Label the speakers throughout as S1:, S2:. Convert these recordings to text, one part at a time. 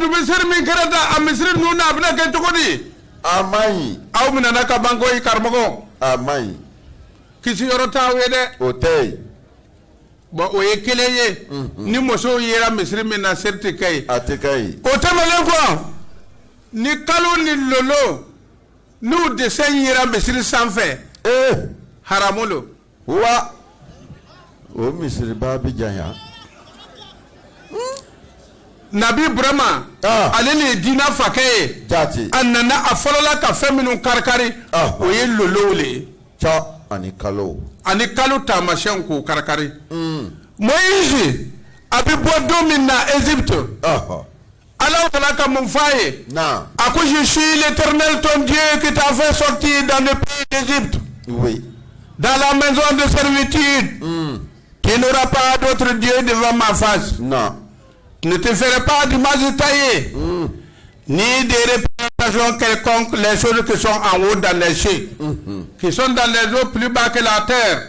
S1: adu misir min karata a misir nuna abna ke tokodi
S2: amai
S1: aw minana ka banko yi karmago
S2: amai
S1: kisi yorota wede
S2: otei
S1: bo o ye keleye ni moso yera misir min na serti kay
S2: atikai
S1: otamale ko ni kalo ni lolo nu de sen yera misir sanfɛ haramulo
S2: wa o misiri babi janya
S1: Nabi Brahma ale ni dina fakɛ
S2: jati
S1: anana afolola ka fɛn minnu karikari o ye lolo le
S2: cha ani kalo
S1: tamasiyɛn k'o karikari Moïse a bɛ bɔ don min na Égypte Ala taala ka mun f'a ye a ko je suis l'Éternel ton Dieu qui t'a fait sortir dans le pays d'Égypte dans la maison de servitude tu n'auras pas d'autre Dieu devant ma face ne te ferai pas d'image taillée ni des représentations quelconques, les choses qui sont en haut dans les cieux, qui sont dans les eaux plus bas que la terre.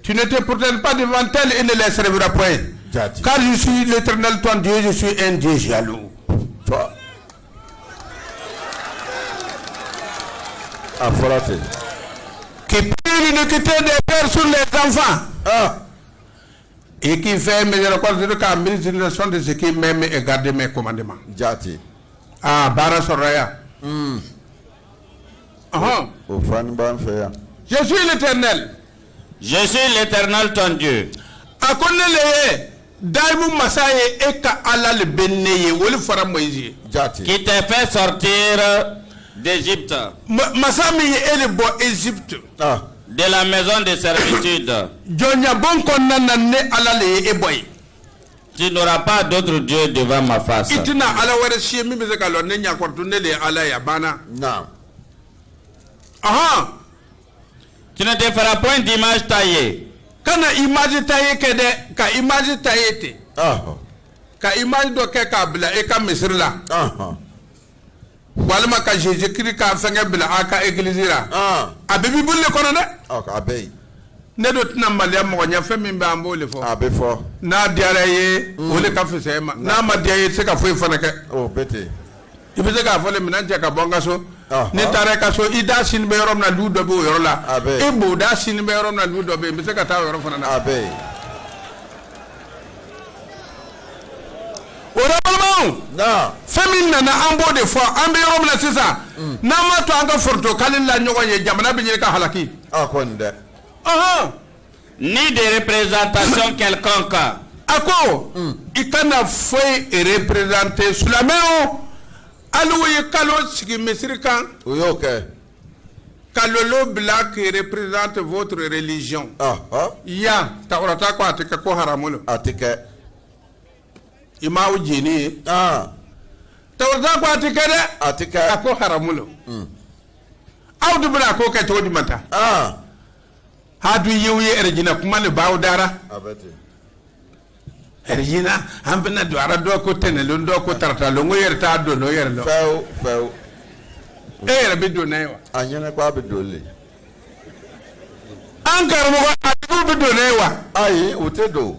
S1: Tu ne te protèges pas devant elles et ne les serviras point. Car je suis l'Éternel ton Dieu, je suis un Dieu jaloux. Qui prie l'iniquité des pères sur les enfants. Et qui fait miséricorde de la ministration de ce qui m'aime et garde mes commandements.
S2: Jati.
S1: Bara Soraya. Je suis l'Éternel.
S3: Je suis l'Éternel ton Dieu.
S1: A connaît Daïmou Massaye et ka Allah le béneye ou le fara Moïse.
S3: Qui t'a fait sortir d'Égypte.
S1: Massami est le bon Égypte.
S3: De la maison de servitude.
S1: Tu
S3: n'auras pas d'autre Dieu devant ma face. Tu ne te feras point d'image taillée.
S1: Kana image taillée ka image taillée. Ka image do ke ka bla e ka misrla. Walima ka Jésus Christ ka fenge bla aka église ra. Abebi bulle kono ne?
S2: Abey.
S1: Ne do tina malia mo nya fe min ba mbo le fo.
S2: Abefo.
S1: Na diara ye o le ka fese ma. Na ma dia ye se ka fo ifana ke.
S2: Bete.
S1: Ibe se ka fo le mina je ka bonga so. Ni tare ka so ida sin be yorom na lu do be yoro la. E bo da sin be yorom na lu do be se ka ta yoro fana na.
S2: Abey.
S1: Femina na ambo de fois ambe yorom la sisa na ma to anga forto kalin la nyogo ye jamana bi ka halaki
S3: ni de représentation quelconque
S1: ako ikana foi représenter sur la main alou kalo sigi mesrikan
S2: oyoke
S1: kalolo black représente votre religion ya tawrata ko atike ko haramulo
S2: atike
S1: imawu jini tawrata ko atike ko haramulo awdu bra ko ka to di mata hadu yiwi erjina kuma ne bawo dara erjina ambena do ara do ko tenelo do ko tarta lo ngoyer ta do no yer lo
S2: few
S1: rabi do newa
S2: anyene kwa be dole
S1: ankar mo ko be do newa
S2: ai utedo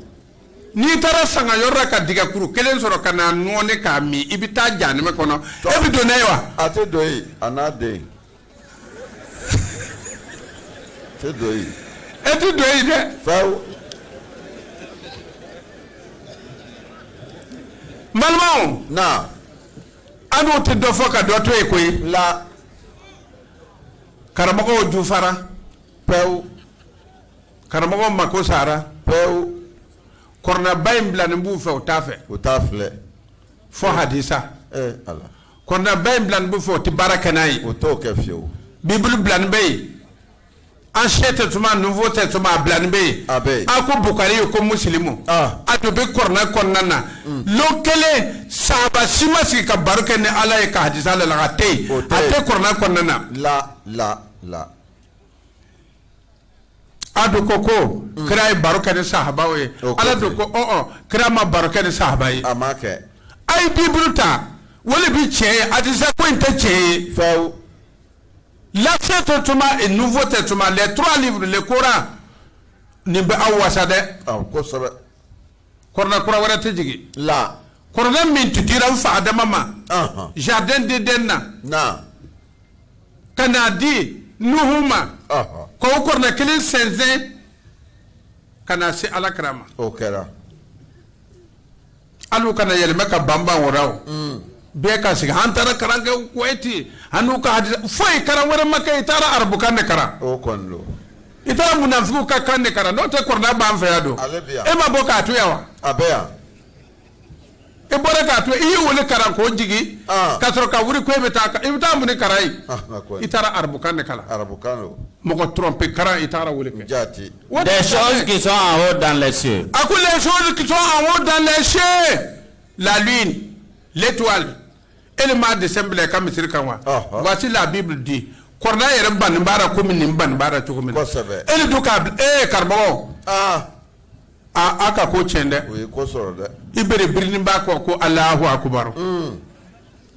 S1: ni tara sanga yorra ka diga kuru kelen soro kana none ka mi ibita jani me kono e be do newa
S2: atedo anade tedo
S1: etu do ide
S2: few
S1: malmo
S2: na
S1: anu te do foka do to e koy
S2: la
S1: karamago ju fara
S2: pew
S1: karamago mako sara
S2: pew
S1: korna baym blan mbu fe
S2: utafle
S1: fo hadisa
S2: ala
S1: korna baym blan mbu fo ti barakanai
S2: utoke fio
S1: bible blan bay Ancien Testament, Nouveau Testament, Blanbe, Ako Bukari, ko Muslimu, Adobe Korna Kornana, Lokele, Saba Simasi ka Barukene ala e ka hadisa la rate, Ate Korna Kornana.
S2: La.
S1: Ado Koko, Krai Barukene Sahabawe, Ala Doko, Krama Barukene Sahabai.
S2: Amake.
S1: Ai Bibruta, Wole Biche, Adisa Quinte Che,
S2: Feu.
S1: L'Ancien Testament et Nouveau Testament, les trois livres, le Coran, Nimbe Awasade,
S2: Kosara.
S1: Korna Kurawara Tijigi,
S2: La,
S1: Korona min tudiran fa adama ma. Jardin d'Eden na. Kana di Nuhuma. Ko korna kilin senzen kana si alakrama.
S2: Okera.
S1: Alu kana yelma ka bamba worao. Be ka sig hantara karange kweti anu ka foi kara wara maka itara arbukan ne kara.
S2: O konlo.
S1: Itara munafiku ka kan ne kara no te korna ban fa yado. E ma boka to yawa.
S2: Abeya.
S1: E bora ka to i wole karan ko jigi ka soro ka wuri ko be ta ka ibta mun karai itara arbukan ne kala
S2: arbukano
S1: moko tromper karan itara wole ke
S2: jati
S3: des choses qui sont en haut dans les cieux.
S1: À quoi les choses qui sont en haut dans les cieux, la lune, l'étoile et le mois de décembre comme c'est kanwa. Voici la Bible dit korna yere ban bara ko min ban bara to ko min e le duka carbon aka ko chende
S2: oui ko soro de
S1: ibere birni ba ko Allahu akbar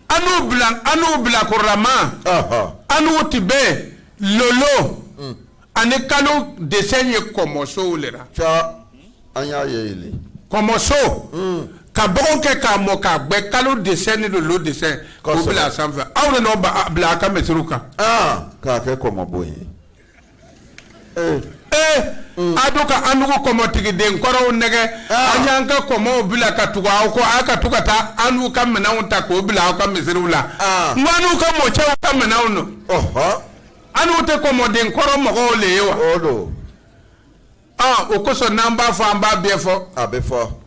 S1: anu bla korama anu tibe lolo ane kalo dessin komoso lera
S2: cha anya yele
S1: komoso ka bon ke ka mo ka gbe kalo dessin de lo dessin ko bla sanfa awre no ba bla ka metruka
S2: ka ke komo boyi
S1: aduka anugo komo tigi den koro nege anyanka komo bila ka tuga ko aka tuga ta anu ka mena unta ko bila ka misirula nganu ka mo che ka mena uno anu te komo den koro mo go lewa
S2: odo
S1: o ko so namba fo amba biefo
S2: abefo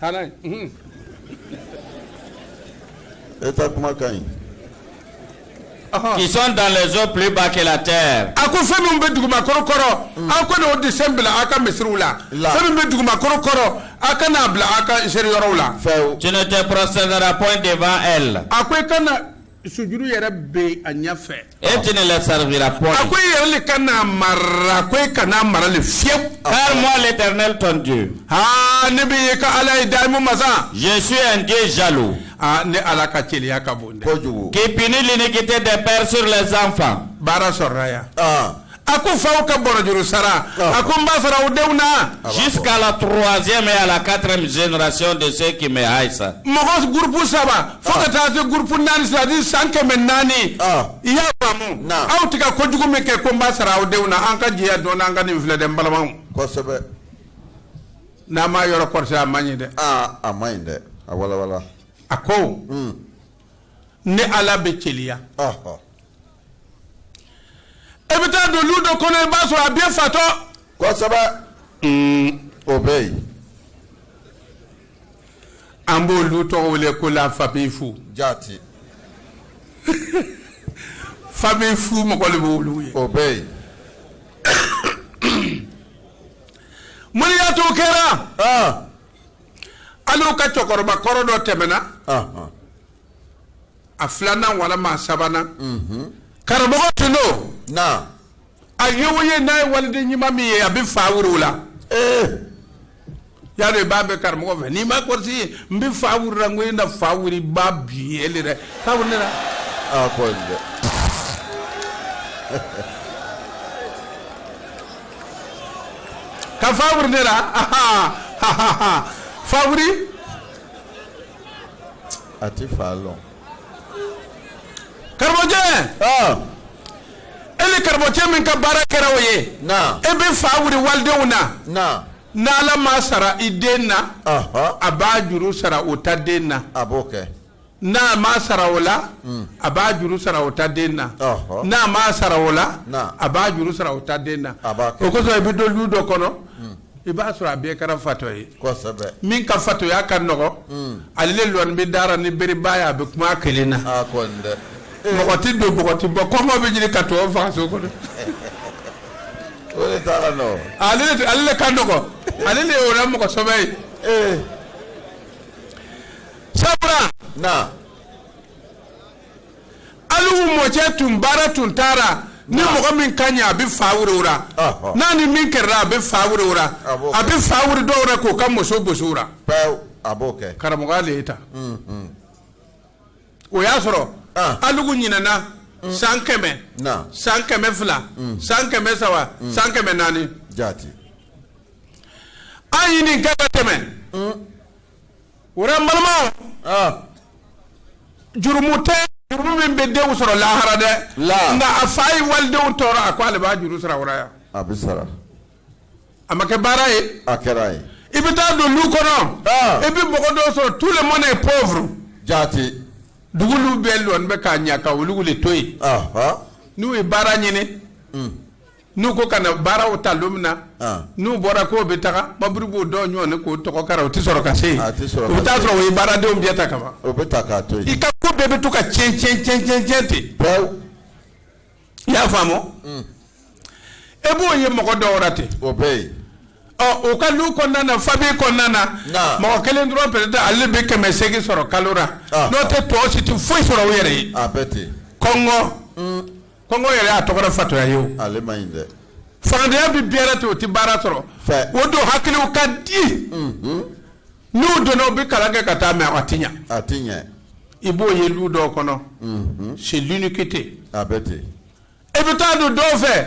S1: tanai
S2: eta kuma kan
S3: qui sont dans les eaux plus bas que la terre.
S1: Ako femi mbe duguma korokoro ako no December aka misirula femi mbe duguma korokoro aka na bla aka seriorula
S3: Tu ne te prosterneras point devant elle.
S1: Ako kana sujuru yere be anyafe
S3: Et tu ne les serviras point.
S1: Ako yere le kana mara ko kana mara le fiep
S3: Car moi l'Éternel ton Dieu.
S1: Nabi ka ala idaimu maza.
S3: Je suis un Dieu jaloux.
S1: Ne ala ka cheli ya kabonde.
S3: Qui punit l'iniquité des pères sur les enfants.
S1: Bara soraya. Ako faw ka borojuru sara. Ako mbasara udeuna.
S3: Jusqu'à la 3e et à la 4e génération de ceux qui me haïssent.
S1: Mogos groupe saba. Foka ta ce groupe nani sadi sanke menani. Ya pamu. Autika kojugu meke ko mbasara udeuna anka jiya dona anga ni vle dem balamam.
S2: Ko sebe.
S1: Na ma yoro korse amani de.
S2: Amani de. Wala wala.
S1: Ako. Ne ala be cheliya. Ebita do ludo kono baso abie fato.
S2: Ko sebe. Obey.
S1: Ambo luto wole ko la famille fou.
S2: Jati.
S1: Famille fou mo ko le wulu.
S2: Obey.
S1: Muni ya to kera. Alu ka chokoroba korodo temena. Aflana wala ma sabana. Karabogo tuno.
S2: Na.
S1: Ayewoye na walde nyima mi ya bi fawurula. Ya de babe karmo ve ni ma korsi mbi fawura ngoy na fawuri babi elire. Fawurna.
S2: Konde.
S1: Ka fawurnera. Fawuri
S2: ati falon
S1: karboje ele karboje min ka barakera woye
S2: na
S1: ebe fawuri walde una na la masara idena abajuru sara utadena
S2: aboke
S1: na masara wala abajuru sara utadena na masara wala abajuru sara utadena okoso ebido ludo kono iba sura be kara fatoyi
S2: ko sabe
S1: min ka fato ya kan nogo alile lon bi dara ni beri baya be kuma kelina
S2: konde
S1: bokoti do bokoti bo komo be jini ka to fa so ko
S2: ole tala no
S1: alile kan nogo alile ora mo ko sobe sabra
S2: na
S1: alu mo je tumbara tuntara ni mo min kanya bi fawurura nani min kerra bi fawurura abi fawur dora ko kam mo so bosura
S2: aboke
S1: karamoga leta o ya soro alugu nyina na sankeme fla sankeme sawa sankeme nani
S2: jati
S1: ayini gagateme ora malama jurumu min be de usoro la harade nga afai walde utora akwale ba juru sara ora
S2: abisara
S1: amake baraye
S2: akerai
S1: ibita do lu kono ebi bogodo so tout le monde est pauvre
S2: jati
S1: dugulu belu on be ka nyaka wulugule toyi nu e bara nyine nu ko kana bara o talumna nu bora ko be taka babrugo do nyone ko to ko karaw ti soro ka sey o ta soro we bara de o bieta kama
S2: o be taka toyi
S1: ika ko be to ka chen ti ya famo ebo ye mo ko do orate
S2: obey
S1: o ka lu ko nana fabi ko nana mo kelen dro pe da alle be keme segi soro kalura no te to si ti foi soro yere
S2: abeti
S1: Kongo yere atokora fato ya yo
S2: ale mainde
S1: fande ya bi biara to ti bara soro wodo hakili o kadi nu do no bi kala ga kata me atinya ibo ye lu do kono c'est l'uniquité
S2: abeti
S1: ebita do fe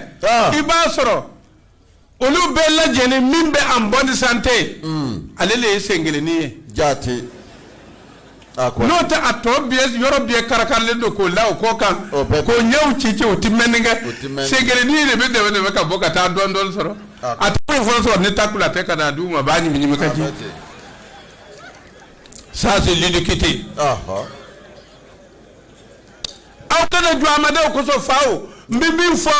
S1: iba soro olu bella jeni mimbe en bonne santé ale le sengele ni
S2: jati
S1: no ta ato bies yoro bie karakale do ko law ko kan ko nyaw ci o timenga sengele ni le be de ka boka ta don soro ato fo so ni takula te kana du ma bani mi ka ji ça c'est l'uniquité awtana ju amade ko so faaw mbibi fo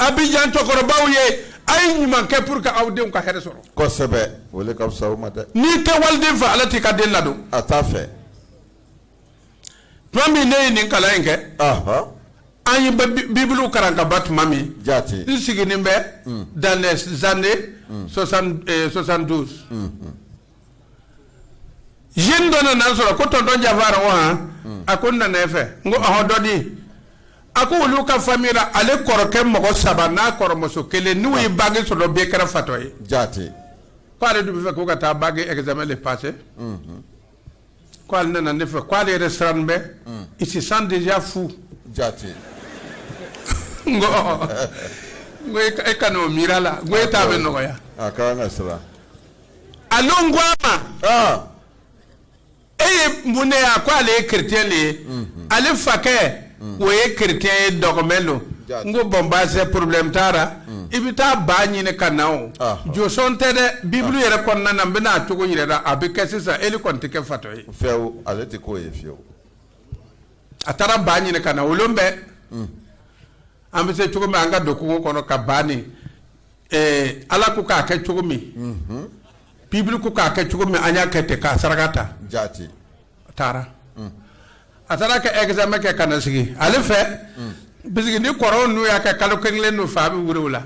S1: abijan to ko bawye ay ni manke pour ka awde ko hede soro
S2: ko sebe wole ka sawmata
S1: ni te walde fa alati ka den lado
S2: atafe
S1: mami ne kala enke ayi biblu karanga bat mami
S2: jati
S1: isigi nimbe dans les années 72 jindo na soro ko to don javara wa akonna nefe ngo ahododi ako luka famira ale koroke mogo sabana koromoso kele nuyi bagi solo be kara fatoy
S2: jati
S1: ko ale du fe ko kata bagi examen le passé ko ale nana nefe ko ale restaurant be il se sent déjà fou
S2: jati
S1: ngo e kanu mirala ngo eta be no ya
S2: akana sra
S1: alongwama mune akwa ale chrétien le ale fake woye chrétien dogmelo ngo bomba c'est problème tara ibita ba nyine kanao jo sonte de bible yere konna na mbena tugo yire da abike sisa eli konte ke fatoy
S2: feu ale te ko ye feu
S1: atara ba nyine kanao lombe ambese tugo manga doku kono ka bani ala ku ka ke tugo mi bible ku ka ke tugo mi anya kete ka saragata
S2: jati
S1: tara atara ke examen ke kana sigi ale fe bisigi ni koro nu ya ka kalokele nu fa bi wurula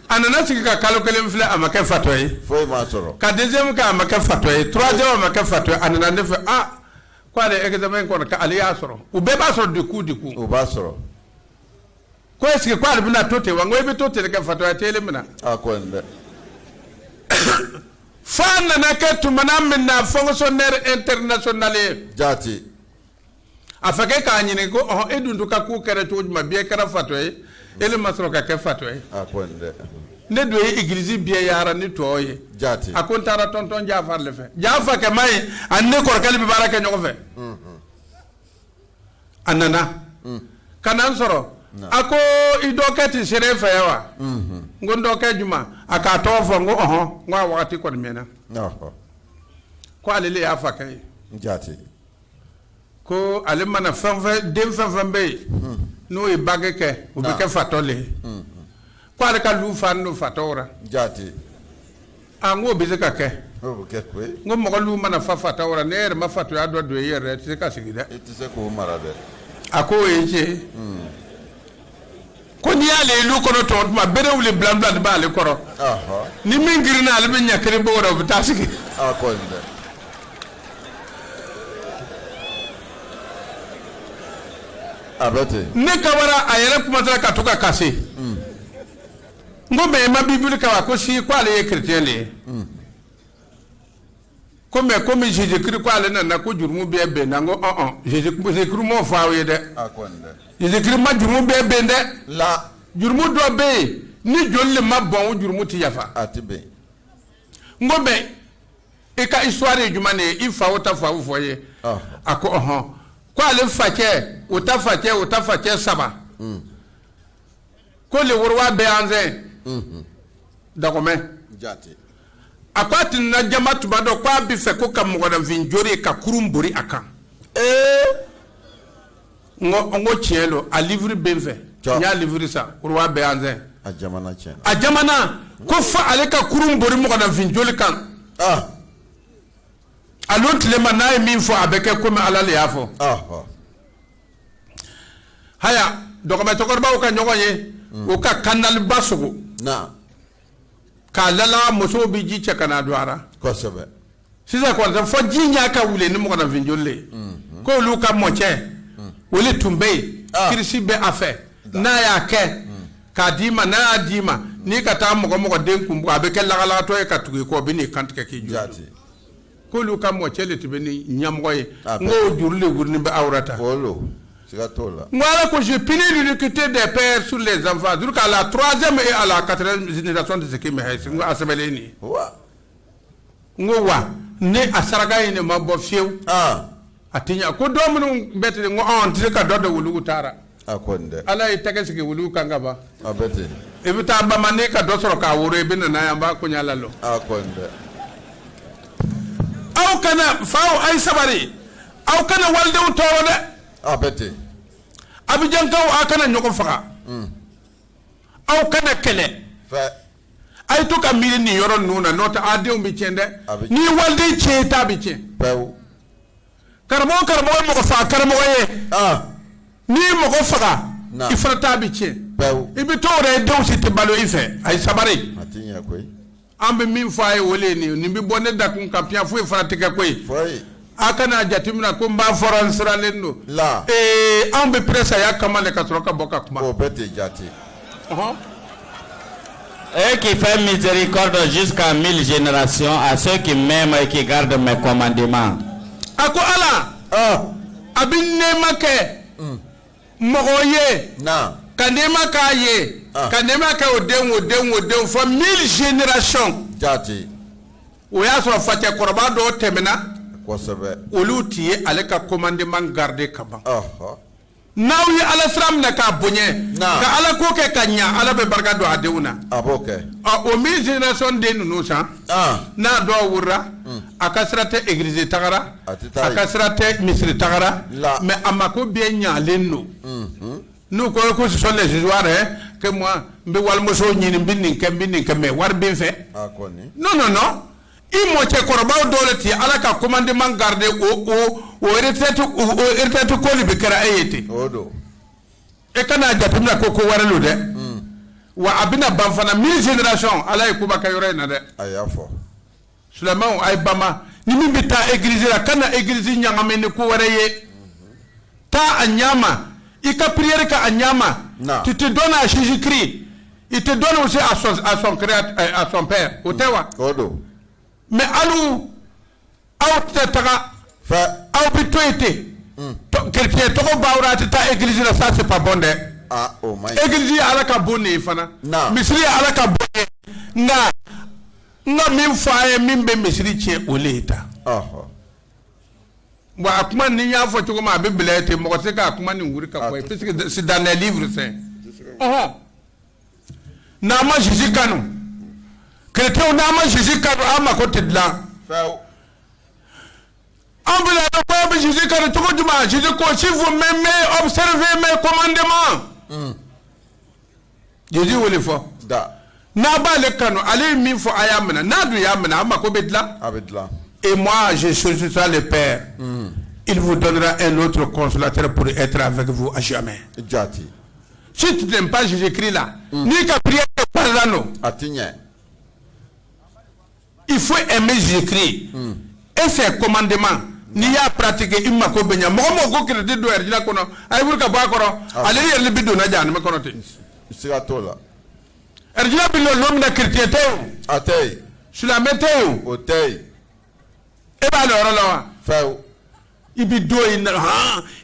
S1: anana sigi ka kalokele mfle amake fatoy
S2: foi ma soro
S1: ka deuxième ka amake fatoy troisième amake fatoy anana ne fe ko ale examen ko ka ali ya soro u be ba soro du coup
S2: u ba soro
S1: ko est-ce que ko ale bina tote wa ngoy be tote ke fatoy tele mina
S2: ko ende
S1: fana na ke tumana minna fonctionnaire international
S2: jati
S1: afake ka nyine ko edundu ka ku kere to ma bie kera fatoy ele masro ka ke fatoy
S2: akonde
S1: ne do église bie yara ni toye
S2: jati
S1: akontara tonton Jafar le fe Jafar ke may anne ko kala bi baraka nyoko fe anana kanan soro ako idoketi sere fe yawa ngondo ke juma aka tofo ngo ngwa wakati ko mena ko alele ya fakay
S2: jati
S1: ko ale mana fanfa dem fanfa be no e bageke o be ke fatole ko ale ka lu fan no fatora
S2: jati
S1: ango be ka ke
S2: o ke ko
S1: ngo mo lu mana fa fatora ne er ma fatu ya do yere te ka sigida
S2: ti se ko marade
S1: ako eje ko ni ale lu ko no to ma bere wuli blam blam ba ale koro ni mingirina ale be nyakere bo ro ta sigi
S2: akonde abete
S1: ne kawara ayere kuma tara ka to ka kase ngo be ma bibuli ka ko si ko ale chrétien le ko me Jésus Christ ko ale na ko jurmu be be na ngo Jésus Christ mo faawe de
S2: akonde
S1: Jésus Christ ma jurmu be be de
S2: la
S1: jurmu do be ni jolle ma bon jurmu ti yafa
S2: atibe
S1: ngo be e ka histoire jumane i fa o ta fa o foye ako ko ale fake o ta fake saba ko le worwa be anze dagome
S2: jati
S1: akwati na jama tubado kwa bi fe ko kam mo da vinjori ka kurumburi aka ngo chielo a livre benfe nya livre sa worwa be anze
S2: a jamana chen
S1: a jamana ko fa ale ka kurumburi mo da vinjoli kan alon tilema na min fo abeke ko me alale yafo haya dogoma tokorba o ka nyogo ye o ka kanal basugo
S2: na
S1: ka lala muso bi ji che kana duara
S2: ko sebe
S1: sisa ko fo jinya ka wule ni mo na vinjolle ko lu ka moche wole tumbe kirisi be afe na ya ke ka dima na dima ni ka ta mo den kumbu abeke lagala to e ka tugi ko bi ni kantike ki
S2: jati
S1: ko lu ka moche le tibeni nyamgoye ngo jurle gurni be awrata
S2: polo.
S1: Voilà que je punis l'iniquité des pères sur les enfants. Donc à la 3e et à la 4e génération de ce qui me reste. Nous assemblés. Nous ne asaraga ne mabo fieu. Atinya ko domunu bete ngo entrer ka dodo wulu tara.
S2: Akonde.
S1: Ala itake sike wulu kangaba.
S2: Abete.
S1: Ebita bamane ka dosoro ka wure bina na yamba ko nyalalo.
S2: Akonde.
S1: Aw kana faaw ay sabari. Aw kana walde utoro
S2: abete
S1: abijan kaw akana nyoko faka aw kana kele
S2: fa
S1: ay to ka miri ni yoro nuna nota ade umbi chende ni walde cheta biche
S2: pew
S1: karamo mo ko fa karamo ye ni mo ko faka ifrata biche
S2: pew
S1: ibi to re do site balo ife ay sabari
S2: atinya koy
S1: ambe min fa e wole ni bi bonne dakun kapia fu ifrata ke koy
S2: foi
S1: akana jatimna ko mba foransra lenno
S2: la
S1: ambe pressa ya kamale ka troka boka kuma
S2: o bete jati
S3: et qui fait miséricorde jusqu'à 1000 générations à ceux qui m'aiment et qui gardent mes commandements.
S1: Ako ala abinne make mogoye
S2: na
S1: kanema ka ye kanema ka oden for 1000 générations
S2: jati
S1: o ya so fate korba do temena oluti ale ka commandement garder kaba nawi ala sram na ka bonye ka ala ko ke kanya ala be barka do adeuna
S2: aboke
S1: o mi génération de nous sa na do wura akasrate église tagara akasrate misri tagara mais amako bien nya lenno nous ko ce sont les joueurs que moi mbe walmo so nyini binnin ke me war bin fe non imo che korba doleti ala ka commandement garder o retraite ko li bikara ayete
S2: odo
S1: e kana jatumna ko waralo de wa abina banfana 1000 génération ala e kuba kayore na de
S2: ayafo
S1: Sulaiman ay bama ni mbita église la kana église nyangame ne ko waraye ta anyama ika prière ka anyama tu te donnes à Jésus-Christ il te donne aussi à son créateur à son père otewa
S2: odo
S1: mais alou taga
S2: fa
S1: aw bitoyete chrétien to ko bawrati ta église la ça c'est pas bon de
S2: oh my
S1: église ala ka bonne fana misri ala ka bonne nga min faaye min be misri che oleta wa akuma ni ya fo to ma be bilete mo ko se ka akuma ni wuri ka ko parce que c'est dans les livres saints na ma Jésus kanu chrétien na ma Jésus kanu ama ko tidla ambula ko be Jésus kanu to ko duma Jésus ko si vous m'aimez observez mes commandements Jésus wole fo
S2: da
S1: na ba le kanu ale mi fo ayamna na du yamna ama ko bedla
S2: abedla
S1: et moi je suis ça le Père il vous donnera un autre consolateur pour être avec vous à jamais
S2: jati
S1: si tu n'aimes pas Jésus-Christ là ni ka prière pardon
S2: atinya
S1: il faut aimer Jésus-Christ et ses commandements ni ya pratiquer imma ko benya mo ko crédit do erjina kono ay burka ba koro ale yerli bido na jaan me kono te
S2: sira tola
S1: erjina billo lomna chrétien tew
S2: atay
S1: sula metew
S2: otay
S1: e ba lo ro lawa
S2: faw
S1: ibi do ina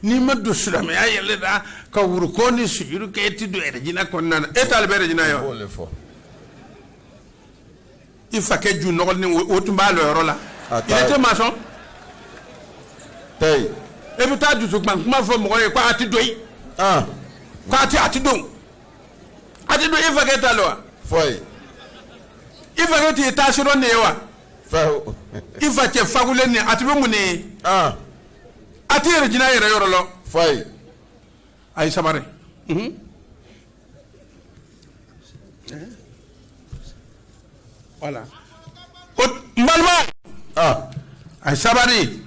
S1: ni maddo sula me ay yerli da ka wuru ko ni suru ke ti do erjina kono na e talbe erjina yo
S2: ole fo
S1: il faut que ju nogol ni o tumba lo ro la Il était maçon.
S2: Tay.
S1: Et puis t'as du soukman. Comment faut me quoi ati doi?
S2: Ah.
S1: Quoi ati don? Ati don il va que ta loi.
S2: Foi.
S1: Il va que tu étais sur le néwa.
S2: Fao.
S1: Il va que fagoule ne ati be mune.
S2: Ah.
S1: Ati regina yere yorolo.
S2: Foi.
S1: Ay sabare. Voilà. Malma.
S2: Ah.
S1: Ay sabari.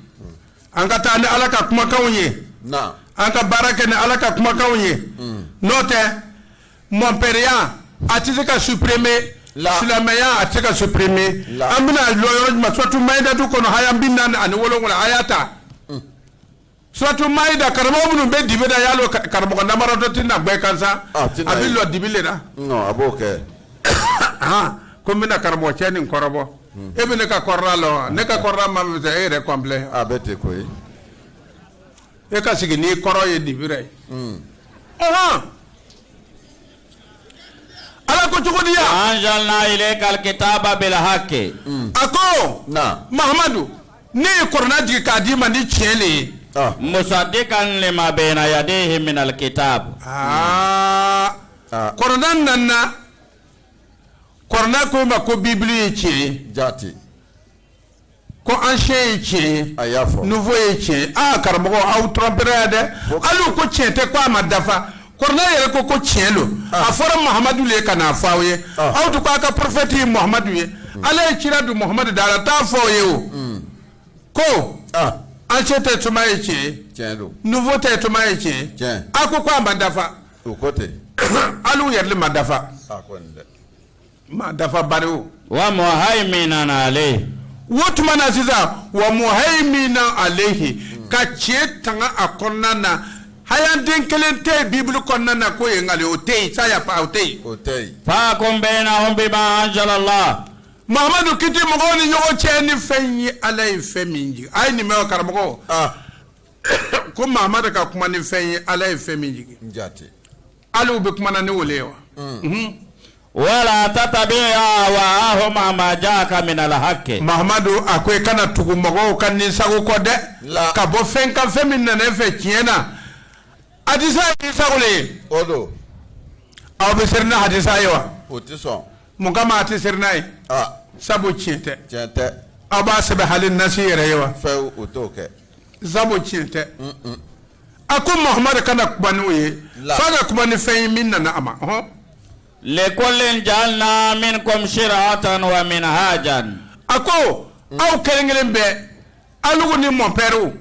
S1: Anga tane alaka kuma kawye.
S2: Na.
S1: Anga baraka ne alaka kuma kawye. Note mon père a tiré qu'à supprimer la meilleure a tiré qu'à supprimer. Amina loyo ma surtout maïda du kono hayam binan an wolo wala hayata. Surtout maïda karamo bunu be dibeda yalo karamo ko namaro to tinna be kansa. Abillo dibile na.
S2: Non aboke.
S1: Ah, combina karamo cheni korabo. Ebe ne ka korralo, ne ka korra ma be ere complet.
S2: Ah bete koy.
S1: E ka sigi ni koro ye dibire. Ala ko chukodiya
S3: anjalna ilayka alkitaba bil haqqi
S1: ako
S2: na
S1: Muhammadu ni korona jigi ka di mani chele
S3: musaddiqan lima bayna yadayhi min alkitab
S1: korona nanna korona ko ma ko bible che
S2: jati
S1: ko ancien che
S2: ayafo
S1: nouveau che karamo au trompere de alu ko chente kwa madafa korna yere ko tielo afora Muhammadu le kana fawe auto ko aka prophète Muhammadu ye ala kira du Muhammadu dala ta fawe o ko achete tuma eche
S2: tielo
S1: nouveau te tuma eche ako kwa madafa
S2: o kote
S1: alu yerle madafa
S2: akonde
S1: madafa bareo
S3: wa muhaiminan alayhi
S1: wotuma na siza wa muhaiminan alayhi ka chetanga akonna na hayan den kelente bible konna na ko yengale otei saya pa otei
S3: fa kum bainahum bima anzala Allah
S1: Muhammadu kiti mogoni yogo cheni fenyi alay feminji ay ni mewa karamo ko Muhammadu ka kuma ni fenyi alay feminji
S2: njati
S1: alu be kuma na ne wolewa
S3: wala tatabi'a wa ahum ma ja'aka min al-haqqi
S1: Muhammadu akwe kana tugu mogo kan ni sago ko de ka bo fen kan femin na ne fe kiena hadisa isagule
S2: odo
S1: aw be serna hadisa yawa
S2: otison
S1: mun kama ati serna sabu chinte aba sabe halin nasire yawa
S2: fe otoke
S1: sabu chinte ako Muhammad kana kubanu ye faga kubani fe minna na ama
S3: lekullin jalna minkum shir'atan wa minhajan
S1: ako aw kelengelen be alugo ni mon père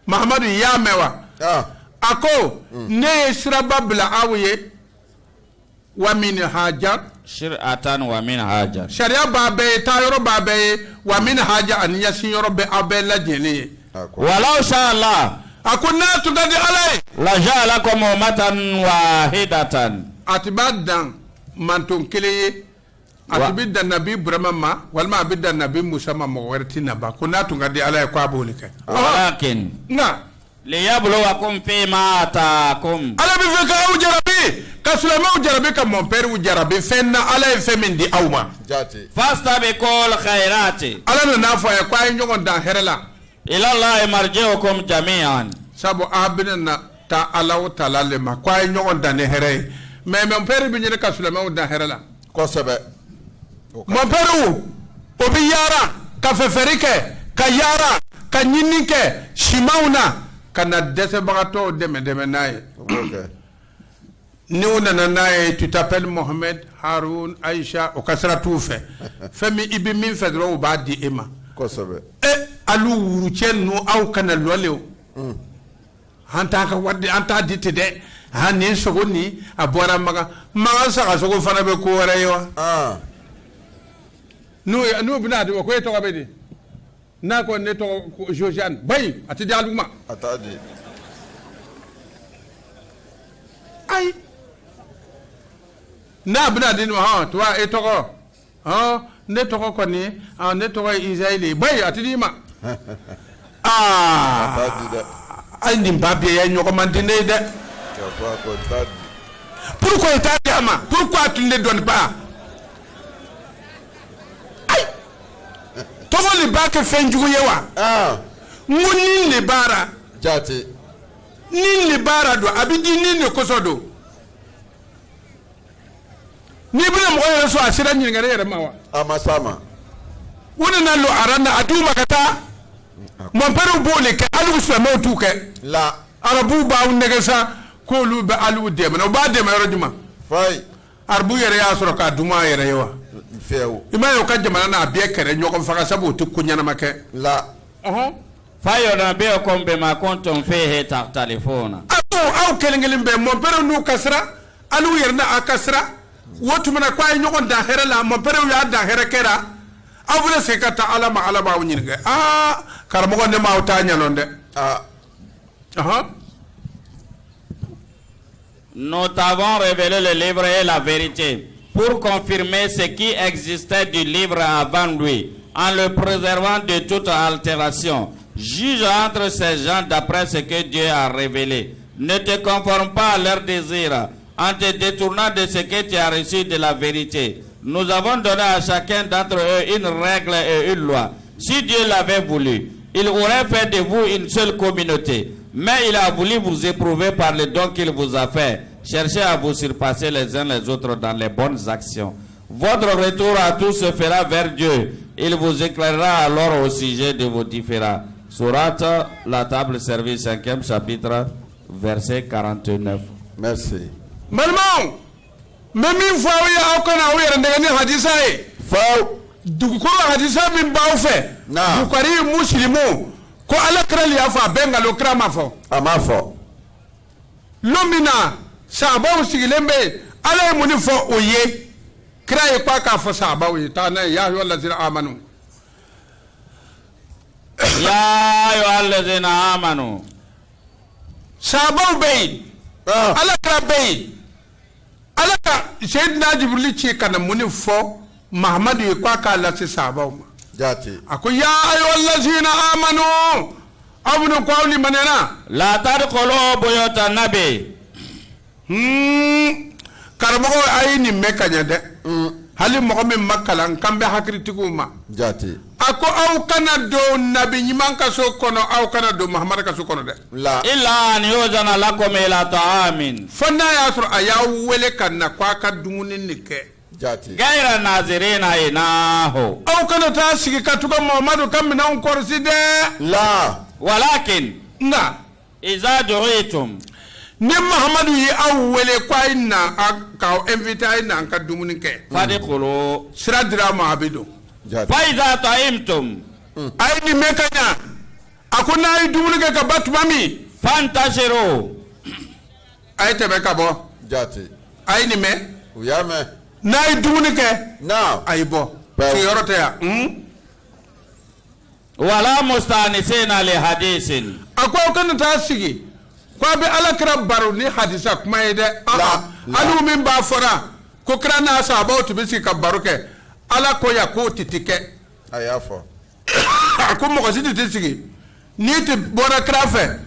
S1: Muhammad ya mewa ako ne siraba bla awye wa minhaja
S3: shir'atan wa minhaja
S1: sharia babe tayoro babe wa minhaja an yasin yoro be abela jeni
S3: walau sha Allah
S1: akuna tudadi alai
S3: la ja'alakum ummatan wahidatan
S1: atibadan manton keleye atibida nabi Ibrahima walma abida nabi Musa ma werti naba kuna tungadi alai kwa bolika
S3: walakin
S1: na
S3: liyabluwakum fima ataakum
S1: ala bi feka ujarabi ka Sulaiman ujarabi ka mon père ujarabi fenna ala femindi awma
S2: jati
S3: fastabiqul khairati
S1: ala na fa ya kwa njongon dan herela
S3: ila Allah marji'ukum jami'an
S1: sabo abina ta ala taala le ma kwa njongon dan here mais mon père bi nyere ka Sulaiman dan herela
S2: ko sebe
S1: mon père obi yara ka feferike ka yara ka nyinike shimauna kana dese bagato deme naye ni una naye tu t'appelles Mohamed Haroun Aisha o kasra tout fait fami ibi min fedro ba di ema
S2: ko sebe
S1: alu wuru chen no aw kana loleo hanta ka wadde anta dite de hanin sogoni abora maga saka sogo fana be ko wara yo no bina de ko to kabedi na ko ne to Josiane bay ati daluma
S2: atadi
S1: ay na bina de no to e to ko ne to ko ni ne to ko Israeli bay ati di ma ay ndim babie ya nyoko mantine de pourquoi il t'a dit pourquoi tu ne donnes pas ay to mɔgɔ le b'a kɛ fɛn jugu ye wa n ko nin le baara
S2: jate
S1: nin le baara don a bɛ di nin de kosɔn don n'i bɛna mɔgɔ yɛrɛ sɔrɔ a sera ɲininkali yɛrɛ ma wa
S2: a ma s'a ma
S1: u nana lo aran na a d'u ma ka taa mɔnpɛriw b'o le kɛ hali u silamɛw t'u kɛ
S2: la
S1: arabuw b'aw nɛgɛ sa k'olu bɛ aliw dɛmɛ na u b'a dɛmɛ yɔrɔ jumɛn
S2: fayi
S1: arabu yɛrɛ y'a sɔrɔ k'a dun a yɛrɛ ye wa
S2: fiyewu
S1: i m'a ye u ka jamana n'a bɛɛ kɛrɛ ɲɔgɔn faga sabu u tɛ ko ɲɛnama kɛ
S2: la
S3: Fayo be kombe ma konton fe ta telefona.
S1: Aw kelen bɛ mɔnpɛriw n'u kasira aliw yɛrɛ n'a a kasira o tumana k'a ye ɲɔgɔn dan hɛrɛ la mɔnpɛriw y'a dan hɛrɛ kɛra aw bɛna segin ka taa ala ma ala b'aw ɲininka karamɔgɔ ne m'aw t'a ɲɛnɔ dɛ
S3: Nous t'avons révélé le livre et la vérité pour confirmer ce qui existait du livre avant lui, en le préservant de toute altération. Juge entre ces gens d'après ce que Dieu a révélé. Ne te conforme pas à leurs désirs en te détournant de ce que tu as reçu de la vérité. Nous avons donné à chacun d'entre eux une règle et une loi. Si Dieu l'avait voulu, il aurait fait de vous une seule communauté. Mais il a voulu vous éprouver par le don qu'il vous a fait. Cherchez à vous surpasser les uns les autres dans les bonnes actions. Votre retour à tous se fera vers Dieu. Il vous éclairera alors au sujet de vos différends. Sourate, la table service, 5e chapitre, verset 49.
S2: Merci.
S1: Malmau, même une fois où il y a aucun awir de gagner Hadisaï.
S2: Faux.
S1: Du coup, Hadisa bin Baoufé. Non. Du Kari Mousslimou. Ko ala krali afa benga lo krama fo.
S2: Amafo.
S1: Lomina sabaw sigilembe ala muni fo oye. Kraye kwa ka fo sabaw tana ya ayyuhallazina amanu.
S3: Ya ayyuhallazina amanu.
S1: Sabaw bey. Ala kra bey. Ala ka Sayyidina Jibril ci kana muni fo Muhammadu kwa ka la ci sabaw ma. Ako ya ayyuhallazina amanu abnu qawli manana
S3: la tadkhulu buyuta nabi
S1: karamo ayini mekanya de hali mo min makalan kambe hakritiguma
S2: jati
S1: ako aw kana do nabi nyiman ka so kono aw kana do muhammad ka so kono de
S2: la
S3: illa an yuzana lakum ila ta'amin
S1: fonna ya sur ayaw wele kana kwa ka dumunin nike
S3: gaira nazirina inahu
S1: aw kana ta sigi katuka muhammadu kamina on korside
S2: la
S3: walakin
S1: nga
S3: iza du'itum
S1: ni muhammadu yi aw wele kwa ina ka invite ina ka dumuni ke
S3: fadkhulu
S1: siradira ma abido
S3: fa iza ta'imtum
S1: ay ni mekanya akuna ay dumuni ke ka batmami
S3: fantashiru
S1: ay tebe ka bo
S2: jati
S1: ay ni me
S2: uyame
S1: nay dumuni ke
S2: now
S1: ay bo ci yorote ya
S3: wala mustanisina li hadisin
S1: akwa kana ta sigi kwa bi alakra baru ni hadisa kuma ide anu min ba fora ko krana sa ba to bisi ka baruke ala ko ya ko titike
S2: ayafo
S1: ko mo ko sigi ni ti bora krafe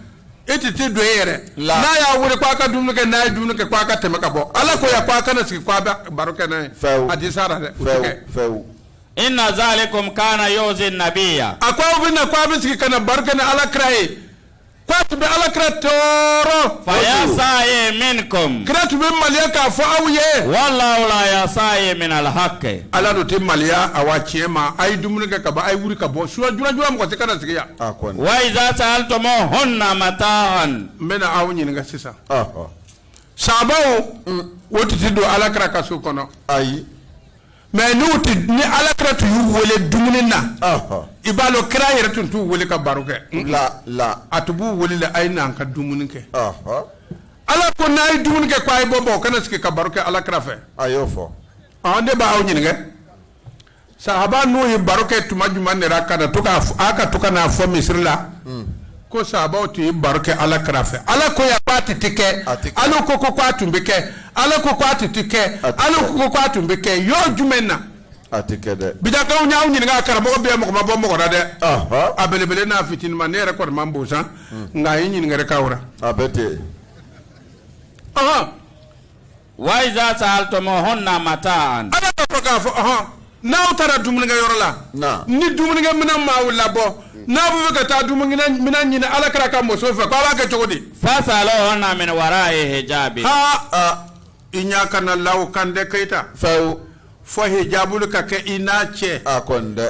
S1: etiti do yere na ya wuri kwa ka dumnu ke na dumnu ke kwa ka tema ka bo ala ko ya kwa kana sigi kwa baruke na hadisa ra de
S2: feu
S3: inna zalikum kana yuzi nabiyya
S1: akwa ubina kwa bisi kana baruke na ala krae kwa be ala kra toro
S3: fa yasaye minkum
S1: kratu be maliya ka fo awye
S3: wallahu la yasaye min al haqqi
S1: ala do tim maliya awachema ay dumnu ke ka ba ay wuri ka bo suwa jura mo ko tikana sigiya
S2: akon
S3: wa iza sa'altumuhunna mata'an
S1: mena awni nga sisa sabaw wotiti do ala kra ka su kono
S2: ay
S1: mais nuti ni ala kra tu wole dumni na ibalo kra yere tu wole ka baruke
S2: la
S1: atubu wole la ay nan ka dumni ke ala ko nay dumni ke kwai bobo kana ski ka baruke ala kra fe
S2: ayofo
S1: ande ba awni nga sahaba no yi baruke tuma juma ne rakana to ka aka to kana fo misrila ko sahaba to yi baruke ala kra fe ala ko ya pati tike ala ko ko atumbike ala ko atitike ala ko atumbike yo jumena
S2: atike de
S1: bidaka unya unyi nga karamo be mo mabo mo de abelebele na fitin manere ko mambo sa nga yinyi ngere kawra
S2: abete
S3: wa iza sa'altumuhunna mata'an
S1: ala to ka fo n'aw taara dumunikɛyɔrɔ la ni dumunikɛ minɛn m'aw labɔ n'a bɛ ka taa dumunikɛ minɛn ɲini Alakira ka muso fɛ k'aw b'a kɛ cogo di
S3: fasalahunna min wara'i hijabi
S1: i ɲa kana law Kande Keita fo hijabulu ka kɛ i n'a cɛ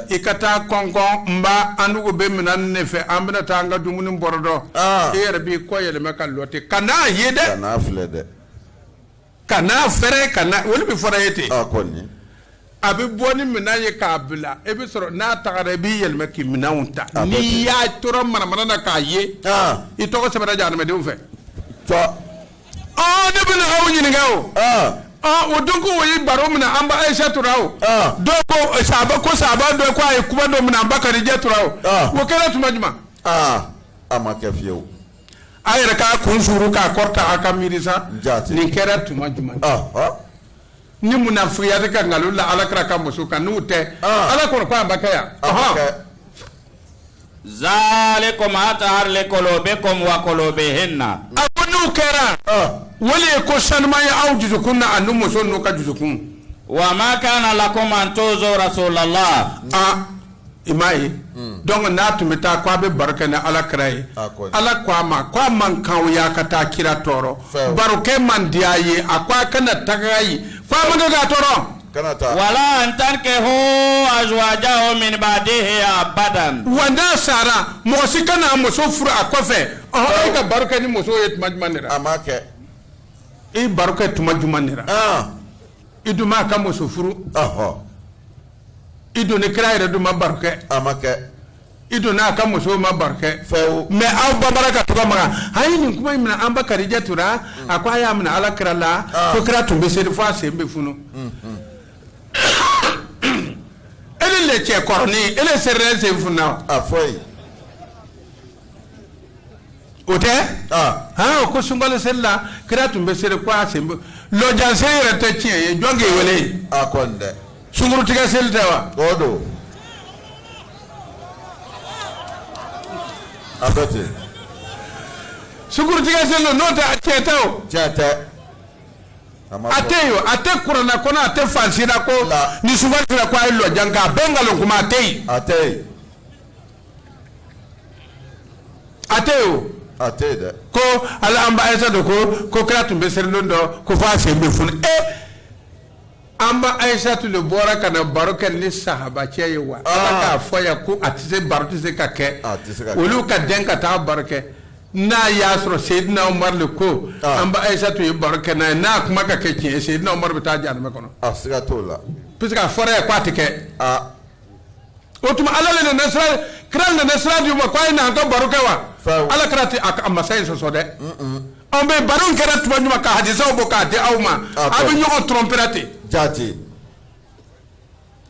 S1: i ka taa kɔnkɔn n ba an dugu bɛ minɛn ne fɛ an bɛna taa an ka dumuni bɔrɔ dɔ i yɛrɛ b'i kɔ yɛlɛmɛ ka lɔti ka n'a ye dɛ ka n'a fɛrɛ ka n'a olu bɛ fɔra ye ten a bɛ bɔ ni minɛn ye k'a bila e bɛ sɔrɔ n'a tagara i b'i yɛlɛmɛ k'i minɛnw ta n'i y'a tora manamana na k'a ye i tɔgɔ sɛbɛnna jahanɛmɛdenw fɛ ne bɛna aw ɲininka o don ko o ye baro min na an ba Aisha tura o dɔw ko sahaba dɔ ko a ye kuma dɔ min an ba Kadija tura o kɛra tuma jumɛn
S2: a ma kɛ fiyewu
S1: a yɛrɛ k'a kun suru k'a kɔrɔta a ka miiri sa nin kɛra tuma jumɛn ni munafiya tɛ ka nkalon la Alakira ka muso kan n'u tɛ Ala kɔrɔ ko a ba kɛ yan
S3: zalikum athhar liqulubikum wa qulubihinna
S1: a ko n'u kɛra wali ye ko sanuma ye aw dusukun na ani muso n'u ka dusukun
S3: wa ma kana lakum an tuzu rasulallah
S1: i m'a ye donc n'a tun bɛ taa ko a bɛ baro kɛ ni Alakira ye Ala ko a man kan o y'a ka taa kira tɔɔrɔ barokɛ man di a ye a ko a kana taga ye ko a man kan k'a tɔɔrɔ
S3: wala an tankihu azwajahu min ba'dihi abadan
S1: wa n'a sara mɔgɔ si kana a muso furu a kɔfɛ e ka baro kɛ ni muso ye tuma jumɛn de la
S2: a ma kɛ
S1: i baro kɛ tuma jumɛn de la i dun m'a ka muso furu i dun ni kira yɛrɛ dun ma baro kɛ
S2: a ma kɛ
S1: i dun n'a ka muso ma baro kɛ mais aw banbara ka toga maga a ye nin kuma in minɛ an ba Kadija tura a ko a y'a minɛ Alakira la ko kira tun bɛ seli fo a sen bɛ funu ele le cɛ kɔrɔni ele serere sen funna
S2: a fɔ
S1: o tɛ ko sunkalo seli la kira tun bɛ seli ko a sen bɛ lɔjansen yɛrɛ tɛ tiɲɛ ye jɔn k'i wele
S2: a kɔni dɛ
S1: sunkurutigɛ seli tɛ wa
S2: o don a bɛ ten
S1: sunkurutigɛ seli n'o tɛ a tiɲɛ tɛ o
S2: tiɲɛ tɛ
S1: a tɛ yen a tɛ kuranna kɔnɔ a tɛ fansira ko ni sunkalo sera ko a ye lɔjan kɛ a bɛɛ nkalon kuma a tɛ yen
S2: a tɛ yen
S1: a tɛ yen o
S2: a tɛ yen dɛ
S1: ko ala an ba Aisha do ko kira tun bɛ seli don dɔ ko fo a sen bɛ funu an ba Aisha tun de bɔra ka na baro kɛ ni sahabacɛ ye wa Ala k'a fɔ yan ko a tɛ se baro tɛ se ka kɛ olu ka den ka taa baro kɛ n'a y'a sɔrɔ Seydina Umar le ko an ba Aisha tun ye baro kɛ n'a ye n'a kuma ka kɛ tiɲɛ ye Seydina Umar bɛ taa jahanɛmɛ kɔnɔ
S2: a siga t'o la
S1: puisque a fɔra ye ko a tɛ kɛ o tuma Ala le nana sira kira nana sira di ma ko a ye na an ka baro kɛ wa Alakira tɛ a masa in sɔsɔ dɛ an bɛ baro in kɛra tuma jumɛn ka hadisaw bɔ k'a di aw ma a bɛ ɲɔgɔn tromper ten
S2: jaati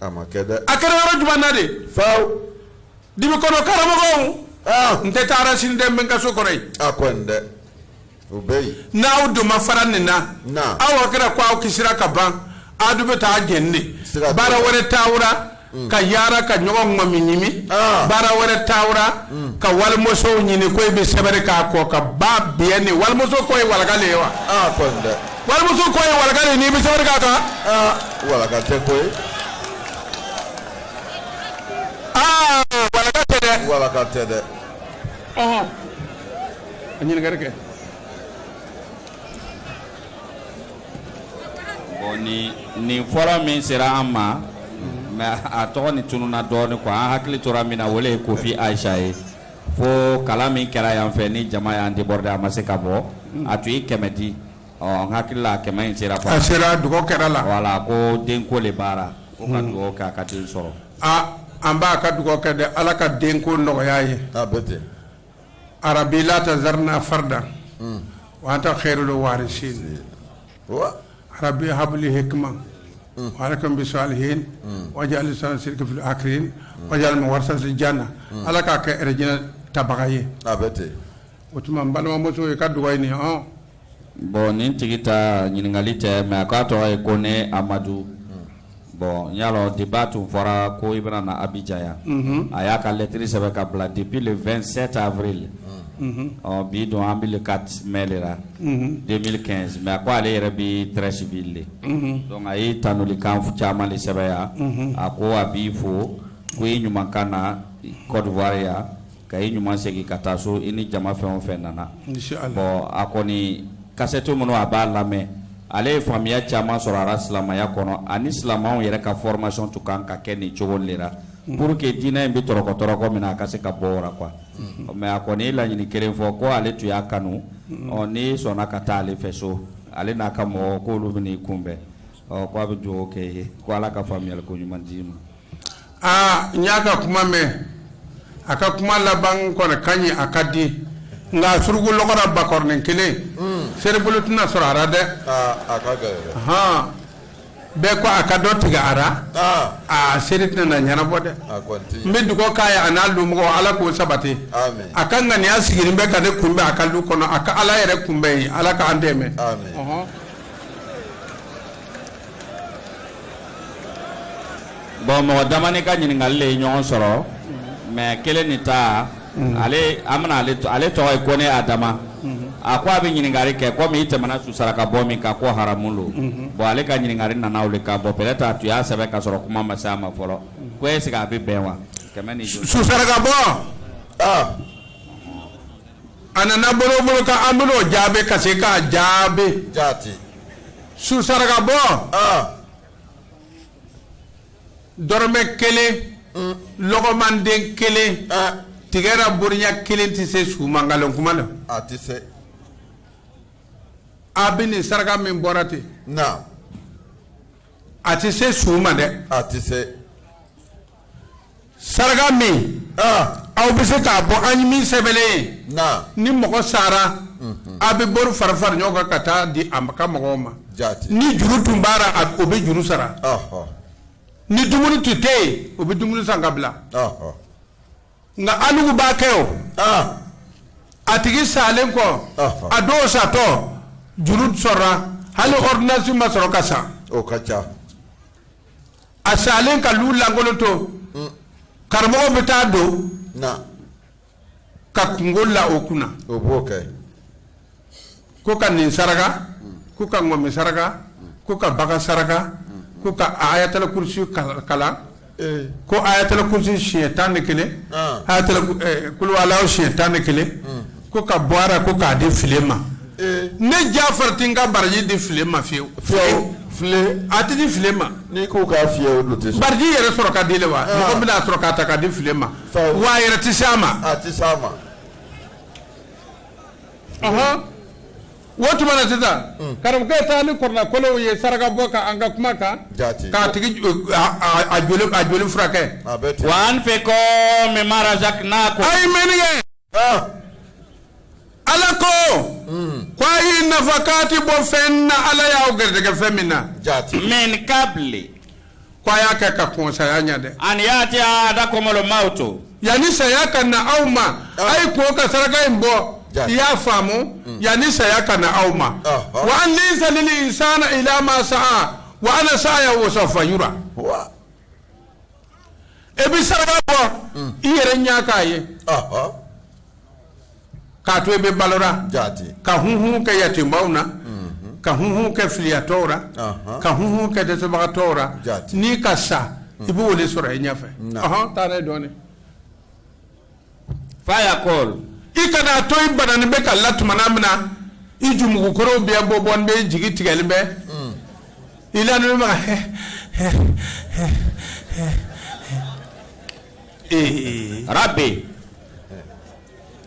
S2: a ma kɛ dɛ
S1: a kɛra yɔrɔ jumɛn na de dibi kɔnɔ karamɔgɔw n tɛ taa sini dɛ n bɛ n ka so kɔrɔ yen
S2: a kɔni dɛ o bɛ yen
S1: n'aw don ma fara nin na aw kɛra ko aw kisira ka ban aw dun bɛ taa jɛni de baara wɛrɛ t'aw ka yaara ka ɲɔgɔn ŋɔmi baara wɛrɛ t'aw ka walimusow ɲini ko i bɛ sɛbɛnni k'a kɔ ka ba biɲɛ ni walimuso kɔ ye walaka le ye wa
S2: kɔni dɛ
S1: walimuso kɔ ye walaka le n'i bɛ sɛbɛnni k'a kan
S2: walaka tɛ ko ye
S1: walaka tɛ dɛ
S2: walaka tɛ dɛ
S1: a ɲininkali kɛ
S3: bon nin fɔlɔ min sera an ma mais a tɔgɔ ni tununa dɔɔnin quoi an hakili tora min na o le ye Kofi Aisha ye fo kalan min kɛra yan fɛ ni jama y'an déborder a ma se ka bɔ a tun ye 100 di n hakili la 100 in sera
S1: a sera dugawu kɛra la
S3: voilà ko denko le baara o ka dugawu kɛ a ka den sɔrɔ
S1: an b'a ka dugawu kɛ dɛ Ala ka denko nɔgɔya ye
S2: a bɛ ten
S1: arabi la tazarna farda wa anta khairul warisin rabbi habli hikma وعليكم بصالحين وجعل لسان سلك في الآخرين وجعل مورثة الجنة على كاك رجنا تبغي
S2: abete
S1: otuma balama moso e ka duwa ni
S3: bon nin tigi ta ɲininkali tɛ mais a k'a tɔgɔ ye ko ne Amadu bon yalɔ débat tun fɔra ko i bɛna na Abidjan yan a y'a ka lettre sɛbɛn ka bila depuis le 27 avril bi don an bi le 4 mai la 2015 mais ko ale yɛrɛ bi très civil donc a ye tanuli kan caman le sɛbɛya a ko a b'i fo ko i ɲuman kan na Côte d'Ivoire ya ka i ɲuman segin ka taa so i ni jama fɛn o fɛn nana bon a kɔni cassette minnu a b'a lamɛn ale ye faamuya caman sɔrɔ a la silamɛya kɔnɔ ani silamɛw yɛrɛ ka formation tun kan ka kɛ nin cogo le la pour que diinɛ in bɛ tɔrɔkɔ min na a ka se ka bɔ o la quoi mais a kɔni ye laɲini kelen fɔ ko ale tun y'a kanu ni sɔnna ka taa ale fɛ so ale n'a ka mɔgɔ k'olu bɛ n'i kunbɛn ko a bɛ dugawu kɛ ye ko ala ka faamuyali ko ɲuman d'i ma.
S1: n y'a ka kuma mɛn a ka kuma laban kɔni ka ɲi a ka di nka suruku lɔgɔra bakɔrɔnin kelen seribolo tɛna sɔrɔ a la dɛ.
S2: a ka gɛlɛn.
S1: bɛɛ ko a ka dɔ tigɛ a la seri tɛna na ɲɛnabɔ dɛ. n bɛ dugawu k'a ye a n'a lumɔgɔ ala k'o sabati a ka ŋaniya sigilen bɛ ka ne kunbɛn a ka du kɔnɔ a ka ala yɛrɛ kunbɛn ye ala k'an dɛmɛ.
S3: bon mɔgɔ dama ni ka ɲininkali le ye ɲɔgɔn sɔrɔ mais kelen nin ta ale tɔgɔ ye Kone Adama a ko a bɛ ɲininkali kɛ komi i tɛmɛna su saraka bɔ min kan ko haramu lo bon ale ka ɲininkali nana o le kan bon peut-être a tun y'a sɛbɛn ka sɔrɔ kuma ma se a ma fɔlɔ ko est-ce que a bɛ bɛn wa kɛmɛ ni
S1: su saraka bɔ a nana bolo kan an bɛ n'o jaabi ka se k'a jaabi su saraka bɔ dɔrɔmɛ kelen lɔgɔmanden kelen tigɛra boriɲa kelen tɛ se su mangalon kuma la
S2: a tɛ se
S1: a bɛ nin saraka min bɔra ten a tɛ se su ma dɛ
S2: a tɛ se
S1: saraka min aw bɛ se k'a bɔ an ye min sɛbɛnlen ye ni mɔgɔ sara a bɛ bori fara ɲɔgɔn kan ka taa di a ka mɔgɔw ma ni juru tun b'a la o bɛ juru sara ni dumuni tun tɛ yen o bɛ dumuni san ka bila nka alugu b'a kɛ o a tigi salen kɔ a dɔw satɔ juru sɔrɔla hali ordonnance ma sɔrɔ ka san
S2: o ka ca
S1: a salen ka lu lankolon to karamɔgɔ bɛ taa don ka kungo la o kunna
S2: o b'o kɛ
S1: ko ka nin saraka ko ka ŋɔmi saraka ko ka bagan saraka ko ka ayatala kursi kalan ko ayatala kursi siɲɛ 11 ayatala kuluwalaw siɲɛ 11 ko ka bɔ a la ko k'a di file ma ne Jafari ti n ka baraji di file ma fiyewu file a tɛ di file ma
S2: n'i ko k'a fiyɛ o don tɛ sɔn
S1: baraji yɛrɛ sɔrɔ ka di le wa mɔgɔ bɛna sɔrɔ k'a ta k'a di file ma wa a yɛrɛ tɛ s'a ma
S2: a tɛ s'a ma
S1: o tuma na sisan karamɔgɔkɛ taa ni kɔrɔnakɔlew ye saraka bɔ ka an ka kuma kan k'a tigi a joli furakɛ
S3: wa an fɛ ko mimma razaqnakum
S1: a ye mɛnni kɛ ala ko k'a ye nafakati bɔ fɛn na ala y'aw garijɛgɛ fɛn min na
S3: min kabli
S1: k'a y'a kɛ ka kɔn saya ɲɛ dɛ
S3: an yati ahadakumul mautu
S1: yanni saya ka na aw ma a ye kɔn ka saraka in bɔ i y'a faamu yanni saya ka na aw ma wa an laysa lil insana ila ma sa'a wa ana sa'yahu sawfa yura e bi saraka bɔ i yɛrɛ ɲa k'a ye k'a to i bɛ balora ka hunhun kɛ yatimɛw na ka hunhun kɛ filiyatɔw la ka hunhun kɛ dɛsɛbagatɔw la n'i ka sa i b'o de sɔrɔ i ɲɛfɛ taa n'a ye dɔɔnin
S3: fayakol
S1: i kana to i bananin bɛ ka latumana min na i jumugukɔrɔw bɛ bɔ bɛ jigi tigɛli bɛ i lanuni ma
S3: rabbi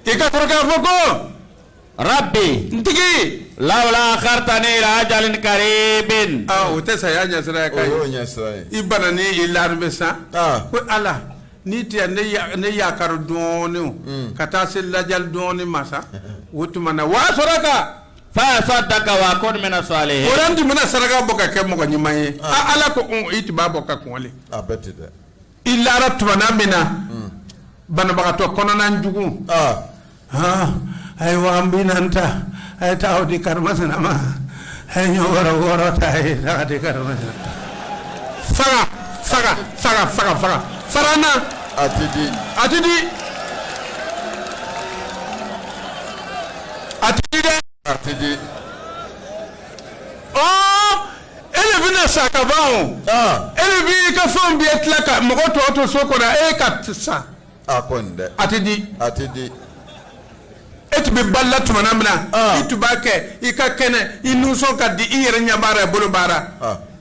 S1: i ka sɔrɔ k'a fɔ ko
S3: rabbi
S1: ntigi
S3: lawla akhartani ila ajalin qaribin
S1: o tɛ saya ɲɛsira ye ka i banani i lanuni bɛ san ko ala ni tɛ ne yakari dɔɔnin ka taa se lajali dɔɔnin ma sa o tuma na wa sɔrɔ ka
S3: fa saddaka wa kun min as-salihin
S1: o ran dimina saraka bɔ ka kɛ mɔgɔ ɲuman ye ala ko i tɛ b'a bɔ ka kɔnli i lara tuma na min na banabagatɔ kɔnɔna jugu ayiwa an bɛ na ta a ye taa o di karimasina ma a ye ɲɔ wɔɔrɔ ta a ye taa di karimasina faga farana
S2: a tɛ di Atidi.
S1: Oh, ele bina sakabao. Ele bi ka fon bi etlaka mogoto auto sokora e katsa.
S2: Akonde.
S1: Atidi.
S2: Atidi.
S1: Et be balla tumana mina. Itubake ika kene inuso ka di ire nyabara bolo bara.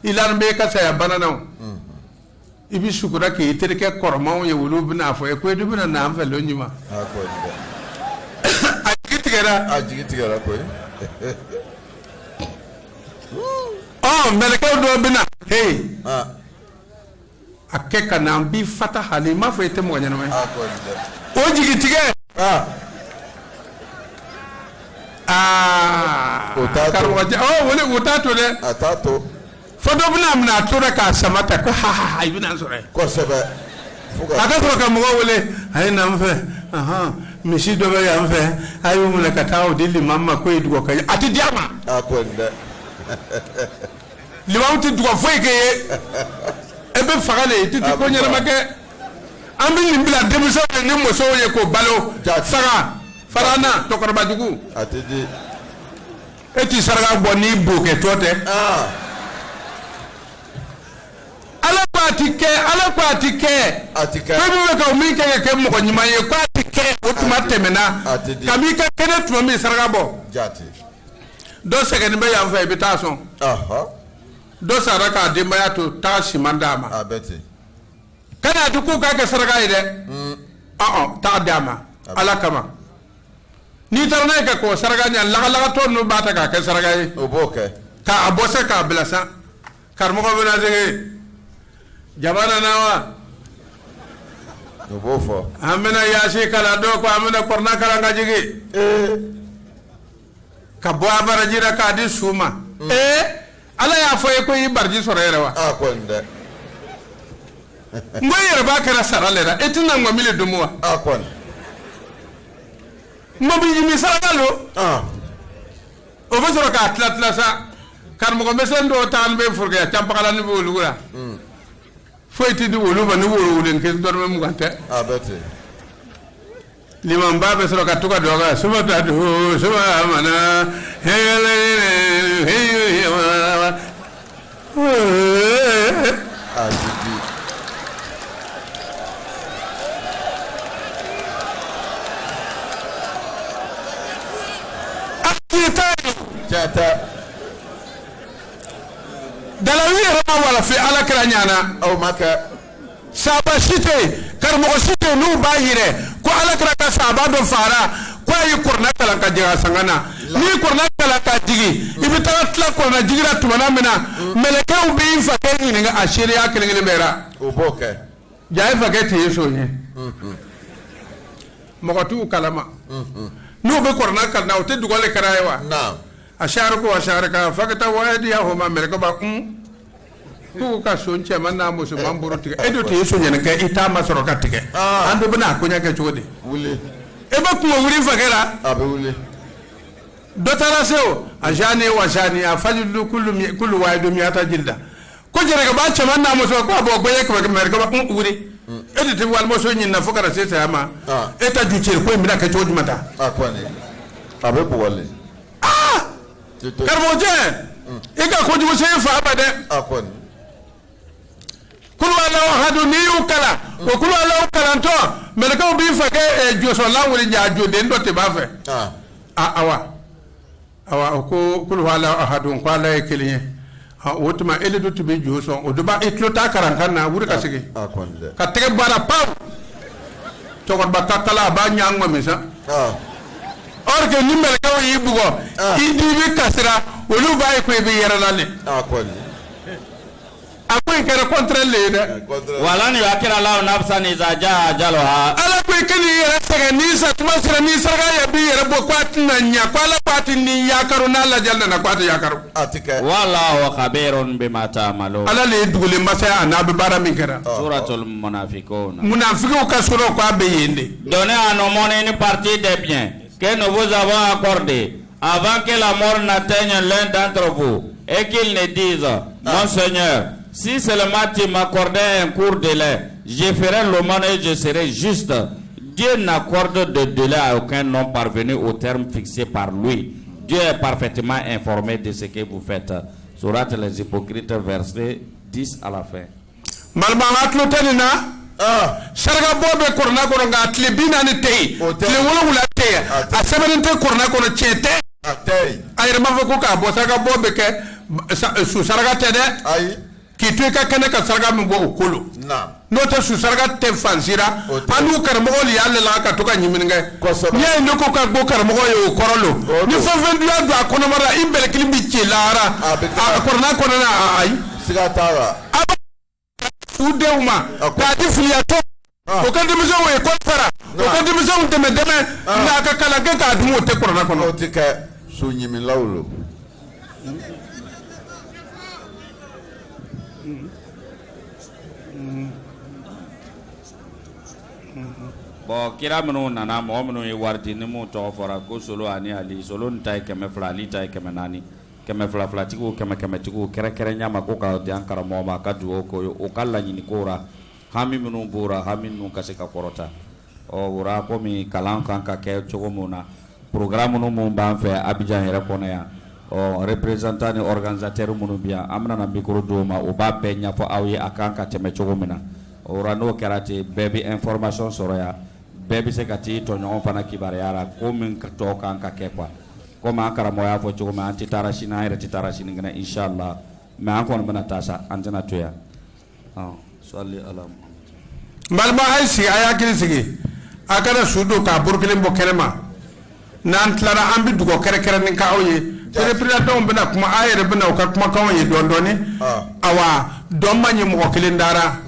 S1: Ilarbe ka saya banana. Ibi sukura ke itereke korma ye wulu bina fo e ko edu bina na amfa lo nyima.
S2: Akonde.
S1: Ajigitigara ko. Oh, meleke do bina. Hey. Akeka na bi fata halima fo ete mo nyana mai.
S2: Akonde.
S1: O jigitige.
S2: Utato.
S1: Oh, wole utato de.
S2: Atato.
S1: Fodo bina mna tura ka samata ko ha ibina sore.
S2: Ko sebe.
S1: Aka to ka mo wole ay na mfe. Misi do be ya mfe. Ayu mun ka tawo dilli mamma ko idu ko ati diama.
S2: Akonde.
S1: Liwauti du ko foi ke ebe fagale titi ko nyere make. Ambi limbila demiso ni mo so ye ko balo. Saga. Farana to ko bajugu.
S2: Atidi.
S1: Eti sarga boni buke tote. Ala kwatike
S2: Atike.
S1: Kami ka umi ke mo ko nyima ye kwatike otumate mena. Kami ka kene tuma mi sarga bo.
S2: Jati.
S1: Do sege ni be ya mfa ibitason. Do saraka de maya to tashi mandama.
S2: Abeti.
S1: Kana duku ka ke sarga ide. Ta dama. Ala kama. Ni tarna ka ko sarga nya laga to no bata ka ke sarga yi.
S2: Oboke.
S1: Ka abose ka blasa. Karmo ko bena zege. Jabana nawa.
S2: Obofo.
S1: Amena yashi kala do ko amena korna kala ngajigi. Ka bo abara jira ka di suma. Ala ya fo ko yi barji sorere wa.
S2: Akonde.
S1: Ngoyere ba kara saralera etina ngomile dumwa.
S2: Akonde.
S1: Mobi yimi saralo. O be soro ka atlatla sa. Karmo ko mesendo tan be furga champakala ni bo lugura. Foyti di wolu ba ni wolu len ke dorme mu gante.
S2: Abeti.
S1: Liman babe soro ka tuka doga subata do suba mana
S2: Atidi. Jata.
S1: Dalawi rama wala fi ala kala nyana
S2: Au maka.
S1: saba site karmo site nu bahire ko ala kala ka saba do fara ko yi kurna kala ka jira sangana ni kurna kala ka jigi ibi taratla ko na jigira tumana mina meleke ubi fa ke ni nga ashiri ya kele mera
S2: Oboke.
S1: jay fa ke ti so ni mogatu kalama nu be kurna kala na te dugole karaywa
S2: Naam.
S1: asharuko asharaka fakata wadi ya homa meleke ba ku ka sonche manna musulman buruti edo te yeso nyene ka itama soro katike ando bana ko nyaka chodi
S2: Wuli.
S1: e ba ku wuri fakera
S2: Abe wuli.
S1: dotara seo ajani wa jani afajidu kullu waidu miyata jilda ko jere ga ba chama na muso ko abo boye ko ga merka ba wuri edo te wal mo so nyina fokara se sama eta juche ko mi na ka chodi mata
S2: Akwani. Abe buwale.
S1: karboje e ga ko jugo se fa abade
S2: Akwani.
S1: kulu ala hadu ni ukala o kulu ala ukala to meleka bi fa ke joso la wuri ja jode ndo te ba fe awa ko kulu ala hadu ko ala e kelinye wotuma ele do tibe joso o do ba itlo ta karankan na wuri ka sigi ka tege bara pa to ko ba takala ba nyang ma misa or ke ni meleka yi bugo idi bi kasira olu ba ko be yera lalle
S2: Akwani.
S1: akwai kare contrôle de
S3: wala ni akira la nafsa ni za ja jaloha
S1: ala ko kini yere sege ni sa tuma sira ni sarga ya bi yere bo kwati na nya kwala kwati ni yakaru na la jalna na kwati yakaru
S2: Atike.
S3: wallahu khabirun bima ta'malun
S1: ala le dugule masa anabi bara min kera
S3: suratul munafiqun
S1: munafiqu ka suro ko abe yende
S3: donnez à nos monnaies une partie des biens que nous vous avons accordés avant que la mort n'atteigne l'un d'entre vous et qu'il ne dise mon Seigneur, si seulement tu m'accordais un court délai, je ferai l'aumône et je serai juste. Dieu n'accorde de délai à aucun homme parvenu au terme fixé par lui. Dieu est parfaitement informé de ce que vous faites. Sourate les hypocrites, verset 10 à la fin.
S1: Malmanga tlotenina sarga bobe korna kono nga tlebina ni tei tle wala tei a sebenente korna kono chete tei ay ma ko ka bo sarga bobe ke su sarga tede ay ki tu ka kana ka sarga mo bo kolo na no ta su sarga te fansira anu karmo li yalle la ka to ka nyimin nga ye no ko ka bo karmo yo korolo ni fo fen dia do kono mara imbele kilimbi ci lara korna kono na ay
S2: siga tawa
S1: Udeuma, kadi filiato. Okandi mizo we konfara. Okandi mizo deme na kakala ke ka dumo te korona kono.
S2: Otike sunyi mi lawlo.
S3: Bon, kira minu nana mo minu ye warti ni mu to fora ko solo ani ali solo ntai keme fla ali tai keme nani. Keme fla fla tiku keme tiku kere nyama ko ka de ankara mo ma ka duo ko o kala nyini kora hami minu bura hami nu kasika korota o ura ko mi kalan kan ka ke chogo muna programme no mo ban fe Abidjan yere kono ya o représentant ni organisateur munu bia amna na micro do ma o ba be nya fo awi akan ka teme chogo mina o ura no karate baby information soroya baby se kati to nyon fana kibare yara ko min ka to kan ka ke kwa comme akara moya fo chogo ma anti tarashina ire titarashina ngana inshallah ma ankon bana tasa antena toya salli ala
S1: malma aisi ayakiri sigi akara sudo ka burkile mbo kelema nan tlara ambi dugo kere ni ka oye tere prida don bana kuma ayere bana ka kuma ka oye dondoni awa don manyi mo kelindara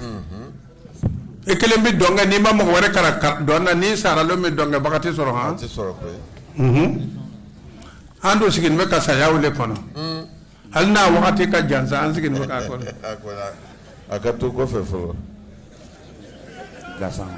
S1: ekelembi donga ni ma mo wore kara donna ni sara lo mi donga bakati soro ha ti soro ko ando sigin be ka saya wole kono halna wakati ka janza an sigin be ka kono
S2: akato ko fefo
S3: gasan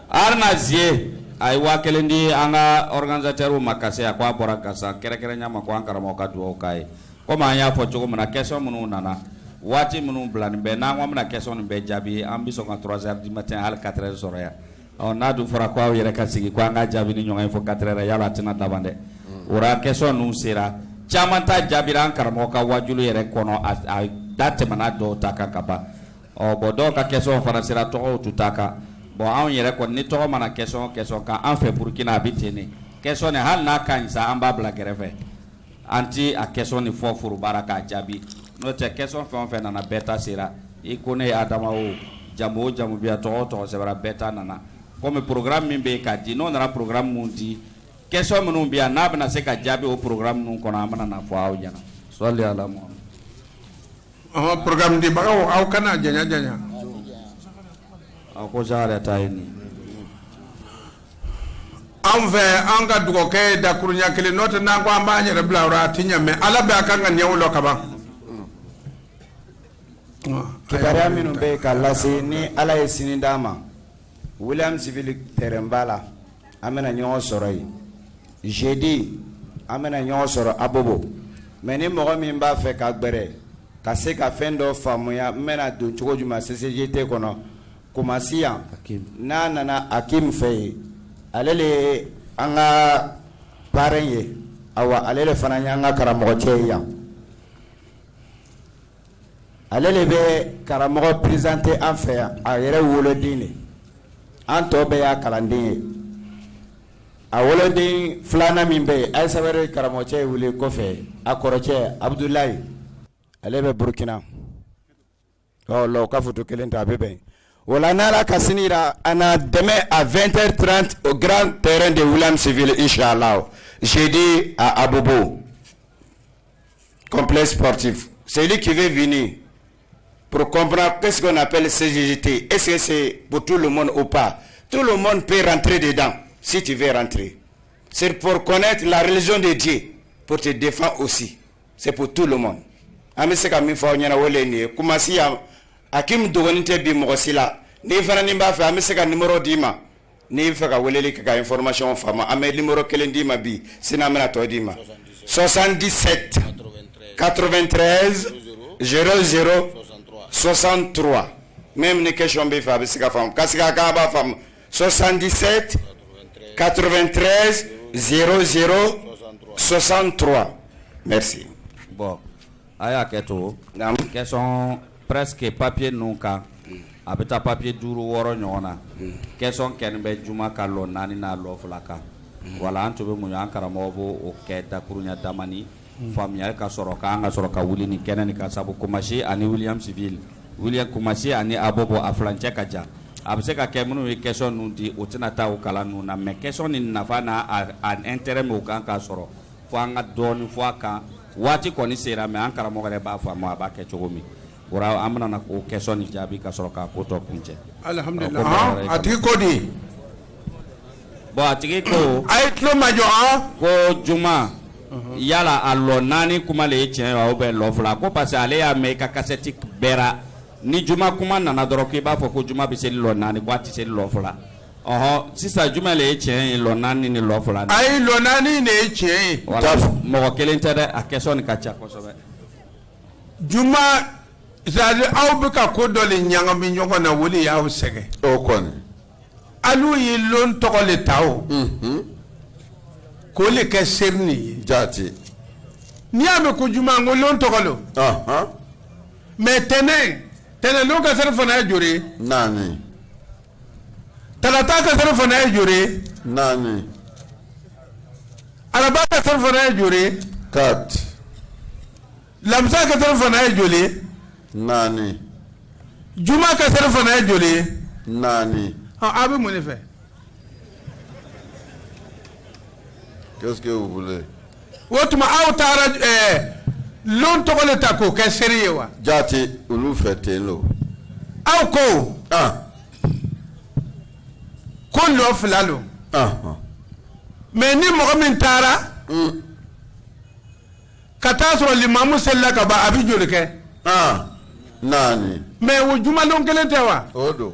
S3: arna zie ay wa kelendi anga organisateur u makase akwa bora kasa kere nyama ko ankara mo ka duo kai ko ma ya fo chugo na question munu nana wati munu blan be na ngom na question be jabi ambiso ka 3h du matin al 4h soria on a du fora kwa yere ka sigi kwa nga jabi ni nyonga info 4h ya la tina dabande ora question nu sera chamanta jabiran karamo ka wajulu yere kono a date mana do taka kaba o bodo ka question fara sera to tutaka bon an yere ko ni to mana question ka an fait Burkina bitene question ne hal na kan sa an ba bla grefe anti a question ni fo furu baraka jabi no te question fe na beta sera i kone adama o jamu bia to sera beta nana comme programme min be ka di non na programme mundi question munu bia na bana se ka jabi o programme nun kono amana na fo aw jana salli ala muhammad
S1: programme di bagaw aw kana janya
S3: ko jare tayni
S1: anve anga dugo ke da kurunya kele note na ko ambanye re blawra tinya me ala be akanga nyawlo kaba
S4: kibara minu be ka lase ni ala ye sini dama William Civil Terembala amena nyon soro yi jeudi amena nyon soro abobo mais ni mogo min ba fe ka gbere ka se ka fendo famuya mena do chogo juma CCGT kono komasiya na nana akim fe alele anga parenye awa alele fana nyanga karamogo cheya alele be karamogo présenter en fait a yere wolo dine anto be ya kalandin a wolo din flana min be ay sabere karamogo che wuli ko fe akoroche Abdoulaye alebe Burkina oh lo ka futu kelenta bebe wala nala kasinira ana demain à 20h30 au grand terrain de William Civil Inch'Allah jeudi à Abobo complexe sportif. Celui qui veut venir pour comprendre qu'est-ce qu'on appelle CGT, est-ce que c'est pour tout le monde ou pas, tout le monde peut rentrer dedans si tu veux rentrer. C'est pour connaître la religion de Dieu, pour te défendre aussi, c'est pour tout le monde. Amese ka mi fa nyana wole ni kuma si ya akim dogonite bi mo sila ni fana ni ba fa amese ka numéro dima ni fa ka wele ka information fama ame numéro kelen dima bi sina mena to dima 77 93 00 63 même ni question bi fa bi sika fam kasika ka ba fam 77 93 0063. Merci.
S3: Bon, aya keto. Question presque papier nunca. Abeta papier duru woro nyona. Question kenbe juma kalo nani na lo flaka. Wala antobe mu yankara mobo o keda kurunya damani. Famia ka soroka anga soroka wuli ni kenani ka sabu kumashi ani William Civil. William kumashi ani abobo aflanche kaja. Abse ka kemunu question nundi otina ta o kala nuna me question ni nafa na an intérêt mo kan ka soro. Fo anga doni fo aka wati koni sera me ankara mo gare ba fa mo ba ke chogomi. Ora amna na ko question ni jabi ka soro ka ko to kunje.
S1: Alhamdulillah. Ati ko di.
S3: Bo ati ko
S1: ay tlo majo
S3: ko juma. Yala allo nani kuma le tien wa obe lo fla ko parce ale ya me ka cassette bera ni juma kuma nana doro ke ba fo ko juma be se lo nani ko ati se lo fla sisa juma le tien lo nani ni lo fla
S1: ay lo nani ne tien
S3: mo kelen tede a question ka cha ko so be
S1: juma zali aw be ka ko do le nyanga mi nyoko na woli ya o sege
S2: o kon
S1: alu yi lon to ko le taw ko le ke serni
S2: jati
S1: ni ame ko juma ngolon to kolo mais tene lo ka ser fana jure
S2: nani
S1: talata ka ser fana jure
S2: nani
S1: araba ka ser fana jure
S2: kat
S1: lamsa ka ser fana jure
S2: nani
S1: juma ka ser fana jure
S2: nani
S1: abi mo ne fait.
S2: Qu'est-ce que vous voulez?
S1: Wotuma awtara lon to le tako ke seriye wa
S2: jati ulu fetelo
S1: aw ko ko lo flalo mais ni mo min tara kata so limamu sella ka ba abi jole ke
S2: nani
S1: mais wo juma lon kelen tewa
S2: odo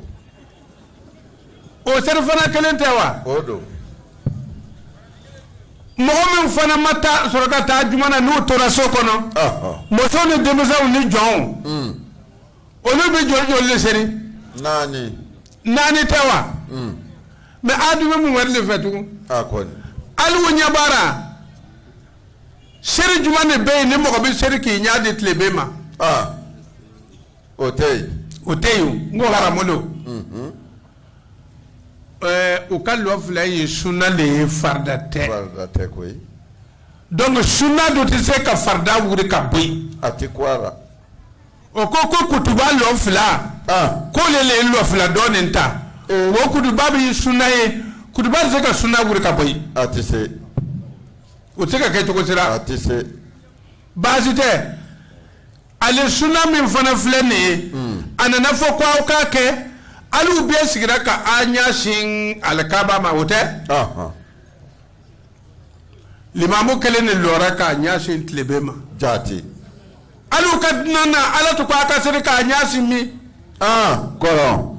S1: o serfana kelen tewa
S2: odo
S1: mohamed fana mata soroka ta jumana no tora sokono moto ne demusa ni jon olu be jojo le seri nani tewa me adu mu wadle fetu
S2: akon
S1: alu nyabara seri jumane be ne mo ko be seri ki nyaade tlebema oteyu ngo haramulo o kallo fla yi sunna le farda te
S2: koy
S1: donc sunna do te se ka farda wuri ka boy
S2: ati kwara
S1: o ko kutuba lo fla ko le lo fla don nta o kutuba bi sunna yi kutuba se ka sunna wuri ka boy
S2: ati se
S1: o te ka ke to ko sira
S2: ati se
S1: basite ale sunna min fana fla ne anana fo ko ka ke alu be sigira ka anya shin alkaba ma wote limamu kelen lora ka anya shin tlebema
S2: jati
S1: alu ka nana ala to ka sir ka anya shin mi
S2: koron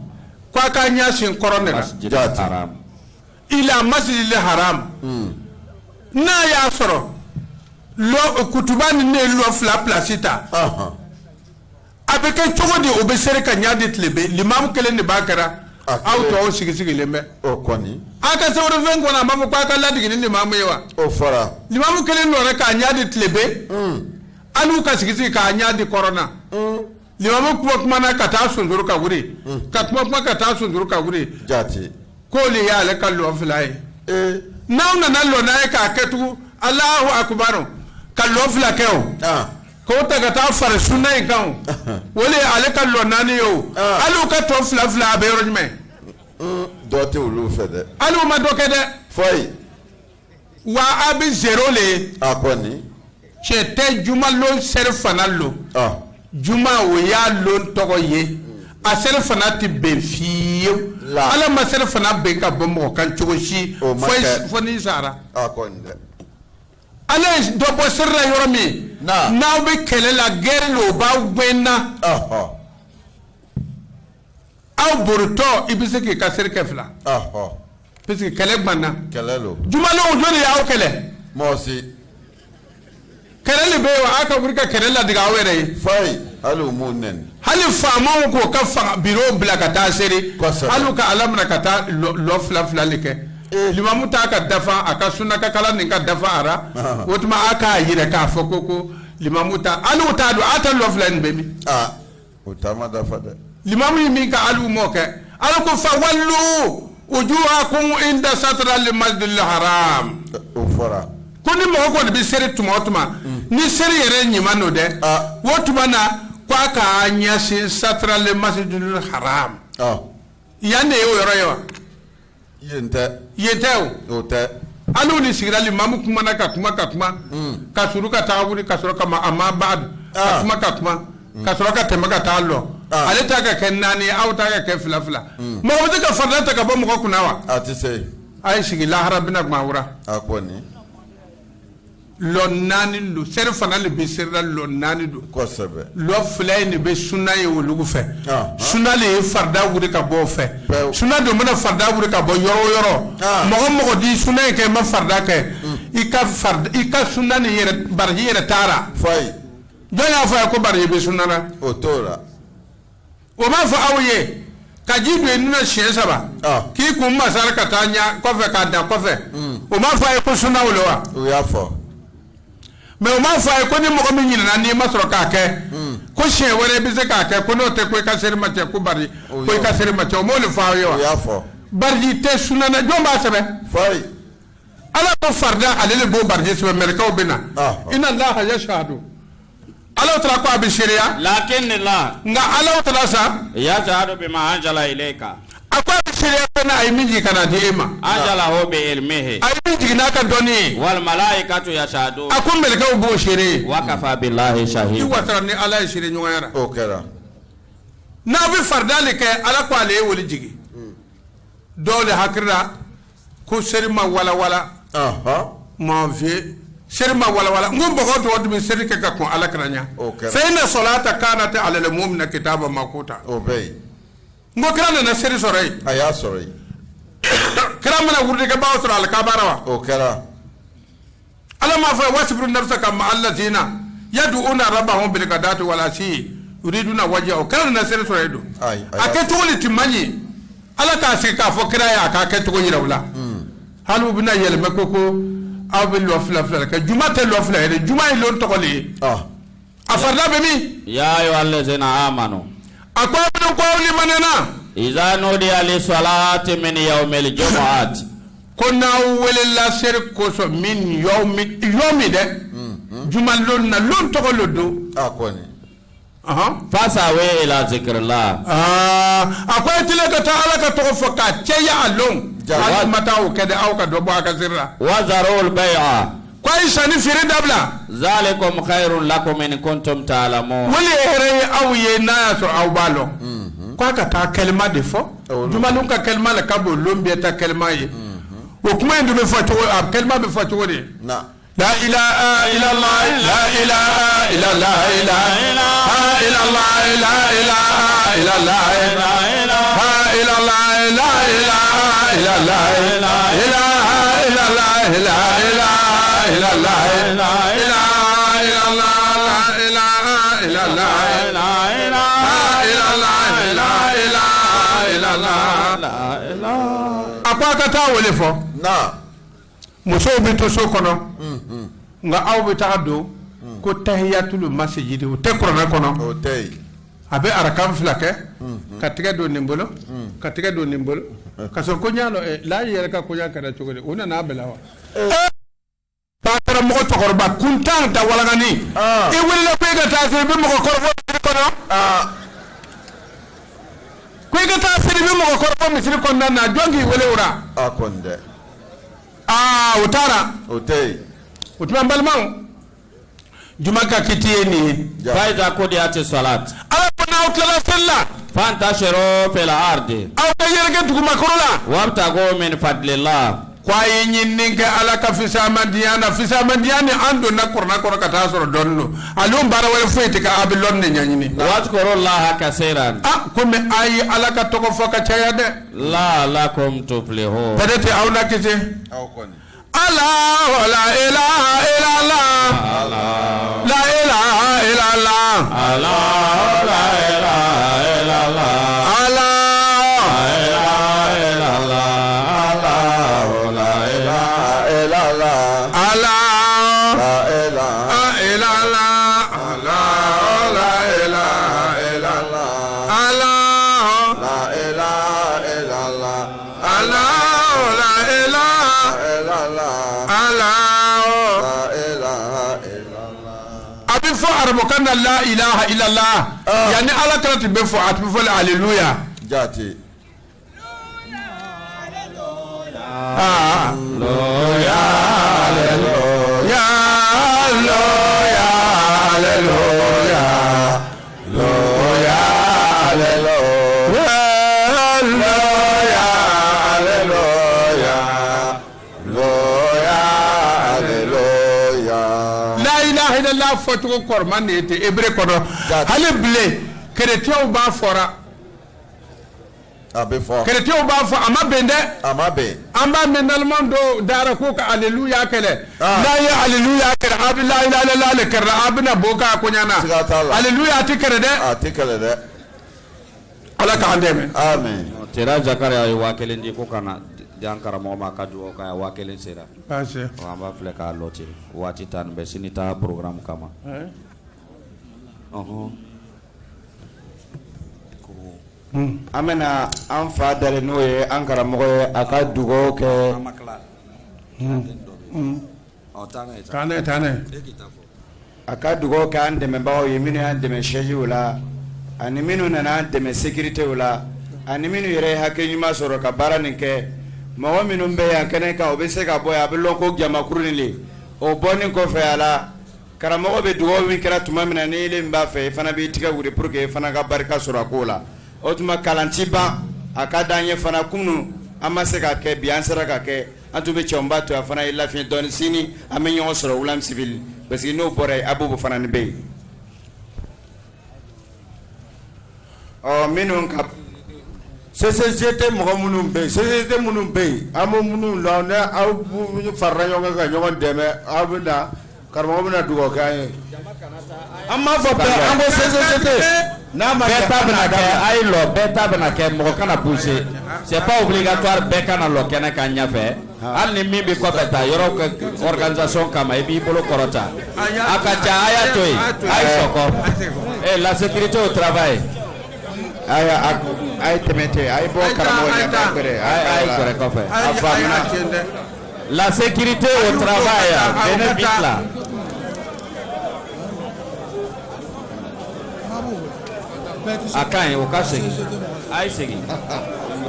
S1: kwa ka anya shin koronera
S2: jati
S1: ila masjidil haram na ya soro lo kutubani ne lo fla placita avec un chogodi obesere ka nyaade tlebe limam kelen ne bakara auto o sigi lembe
S2: o koni
S1: aka se woro ven kona mamu kwa ka ladi ni limam yewa
S2: o fara
S1: limam kelen no reka nyaade tlebe anu ka sigi ka nyaade corona limam kuma na kata sunzuru ka guri ka kuma kata sunzuru ka guri
S2: jati
S1: ko le ya le kallo aflai nauna nallo na ka ketu Allahu akbar kallo afla keo ko taga ta far sunay kan wole ale ka lo nani yo alu ka to fla fla be rojme
S2: dote ulu fede
S1: alu ma doke de
S2: foy
S1: wa abi zero le
S2: akoni
S1: chete juma lo ser fanalo juma wo ya lo togo ye a ser fanati be fiye ala ma ser fana be ka bombo kan chogoshi fo ni sara
S2: akoni de
S1: ale do bo sirra yoromi na be kele la guerre lo ba gwenna aw burto ibise ke kasir kefla parce que kele gbanna
S2: kele lo
S1: juma lo joni ya kele
S2: mosi
S1: kele le be wa aka burka kele la diga were
S2: fay alu munen
S1: hali famo ko ka fa biro bla kata seri alu ka alamra kata lo fla fla leke limamu ta ka dafa aka sunna ka kala nin ka dafa ara wotuma aka yire ka foko ko limamu ta alu ta do ata lo flan bemi
S2: utama dafa de
S1: limamu min ka alu moke alu ko fa wallu wujuhakum inda satra al masjidil haram
S2: ufara
S1: kuni mo ko bi seri tuma ni seri yere nyima no de wotuma na kwa ka anya sin satra al masjidil haram yande yo yoro yo yente o
S2: te
S1: alu ni sigira limamu kuma na ka kuma ka suru ka taawuri ka suru ka ma amma ba'd ka kuma ka suru ka tema ka taalo ale ta ka kenani aw ta ka ke fila mo be ka farda ta ka bo mo ko kunawa
S2: ati sei
S1: ay sigi la harabina ma wura
S2: akoni
S1: lon nani lu ser fana le be ser lon nani do
S2: ko sebe
S1: lo fulay ni be sunna ye wolugu fe sunna le farda wuri ka bo fe sunna do mena farda wuri ka bo yoro mo di sunna ke ma farda ke ika sunna ni yere bar yere tara
S2: fay
S1: do ya fa ko bar be sunna na
S2: otora
S1: o ma fa awye ka jibe nuna she saba ki kun masar ka tanya ko fe ka da ko fe o ma fa ko sunna wolowa
S2: o ya fo
S1: mais o ma fa ko ni mo ko min na ni masro ka ke ko she wore bi se ka ke ko no te ko ka ser ma te ko bari ko ka ser ma te o mo le fa yo
S2: ya fo
S1: bari te sunna na jomba sabe
S2: fay
S1: ala ko farda alele bo barje se merka o bina inna allaha yashhadu ala tara ko abi sharia
S3: lakin la
S1: nga ala tara sa
S3: yashhadu bima anjala ilayka
S1: akwa abi sharia kana ay minji kana di ema
S3: anjala ho be ilmihi
S1: ay minji na ka doni
S3: wal malaikatu yashhadu
S1: akum merka o bo sharia
S3: wa kafa billahi shahid
S1: yi watara ni ala sharia nyara
S2: o kera
S1: na bi farda le ke ala ko ale woli jigi dole hakira ko serima wala ma vie serima wala ngum bogo to bi serike ka ko ala kranya fa inna salata kanat ala al mu'mina kitaba maquta
S2: obey
S1: ngo krana na seri soray
S2: aya soray
S1: krama na wurde ka bawo al kabara
S2: o kera
S1: ala ma fa wasbir nafsaka ma allazina yad'una rabbahum bil ghadati wal ashi yuriduna wajha o krana na seri soray do aketo woni timani ala ka se ka fo kraya ka ke to yirawla halu bina yel makoko aw bi lo fla ka juma te lo fla de juma yi lon tokoli afarda be mi
S3: ya ayu allazina amanu
S1: akwa bi ko li manana
S3: idha nudiya li salati min yawmil jumu'ati
S1: kona wele la ser ko so min yawmi de juma lon na lon tokolo do
S2: akoni
S3: fasawe ila zikrillah
S1: akwai tilaka ta alaka to fo ka ceya alon wal mataw kada aw ka do ba ka sirra
S3: wa zarul bai'a
S1: kwai sani firi dabla
S3: zalikum khairun lakum in kuntum ta'lamun
S1: wali here aw ye na so aw balo kwa ka ta kalma de fo juma lon ka kalma la ka bo lombe ta kalma ye o kuma ndu be fo to kalma be fo to de na لا إله إلا الله لا إله إلا الله لا إله إلا الله لا إله إلا الله لا إله إلا الله لا إله إلا الله لا إله إلا الله لا إله إلا الله لا إله إلا الله لا إله إلا الله لا إله إلا الله لا إله أقوى كتاولي فو نعم muso bi to so kono nga aw bi ta do ko tahiyatul masjid o te korona kono
S2: o tay
S1: abe arakam flake ka tiga do nimbolo ka so ko nyalo la yere ka ko yakara chogole una na belawa pa tara mo to korba kuntan ta wala ngani e wala ko ga ta se be mo ko korbo kono ko ga ta se be mo ko korbo misri kono na jongi wala ura
S2: akonde
S1: utara
S2: utei
S1: utuma balman jumaka kitiye ni
S3: faida kodiyati salat
S1: ala kuna utala salla
S3: fantashiru fil ardi
S1: aw ka yerge duguma korola
S3: wabtagu min fadlillah
S1: kwa yinninga ala ka fisama diana ando na korna ka tasoro donno alum bara wala fuite ka abilon ne nyanyini
S3: wazkurullaha kaseeran
S1: comme ay ala ka to ko foka chayade
S3: la lakum tuflihu
S1: pedete awna kite
S2: aw koni
S1: Allah la ilaha illa Allah la ilaha illa Allah
S3: Allah la ilaha illa Allah
S1: Allah
S3: la ilaha illa Allah
S1: arabo kana la ilaha illallah yani ala kala tibe fo atu fo hallelujah
S2: jati
S1: hallelujah hallelujah hallelujah hallelujah la foto korman ne te ebre kono hale ble chrétien ba fora
S2: abe fo
S1: chrétien ba fo amabende
S2: amabe
S1: amba menalman do dara ko ka hallelujah kele la ya hallelujah kere abla ila la la kere abna boka ko nyana hallelujah tikere de
S2: atikele de
S1: ala ka andeme
S2: amen
S3: tera zakari ay wakelen di ko kana jankara moma kadu ka wakelen sera
S1: passé
S3: amba fle ka loti wati tan be sinita programme kama
S4: amena an fa dale no ye an karamogo aka dugo ke
S1: tane
S4: aka dugo ke an deme bawo ye minu an deme sheji wala ani minu nana an deme sécurité wala ani minu yere hakke nyuma soro ka barani ke mɔgɔ minnu bɛ yan kɛnɛ kan o bɛ se ka bɔ yan a bɛ lɔn ko jamakuru nin le o bɔnin kɔfɛ a la karamɔgɔ bɛ dugawu min kɛra tuma min na ni ile min b'a fɛ i fana b'i tigɛ wuli pour que i fana ka barika sɔrɔ a ko la o tuma kalan ti ban a ka d'an ye fana kunun an ma se ka kɛ bi an sera ka kɛ an tun bɛ cɛw b'a to a fana ye lafiya dɔɔnin sini an bɛ ɲɔgɔn sɔrɔ wulam civil parce que n'o bɔra yen abubu fana ni bɛ yen ɔ minnu ka
S5: société mɔgɔ minnu bɛ yen société minnu bɛ yen an bɛ minnu la ne aw farala ɲɔgɔn kan ka ɲɔgɔn dɛmɛ aw bɛ na karamɔgɔ bɛ na dugawu kɛ an ye
S4: an m'a fɔ bɛɛ an ko société n'a ma kɛ bɛɛ ta bɛna kɛ a ye lɔ bɛɛ ta bɛna kɛ mɔgɔ kana pousser c'est pas obligatoire bɛɛ kana lɔ kɛnɛ kan ɲɛfɛ hali ni min bɛ kɔfɛ ta yɔrɔ organisation kama i b'i bolo kɔrɔta a ka ca a y'a to yen a ye sɔkɔ la sécurité au travail a ye tɛmɛ ten a ye bɔ karamɔgɔ ɲɛ a ye gɛrɛ kɔfɛ a faamuna la sécurité au travail venez vite là a ka ɲi o ka segin a ye segin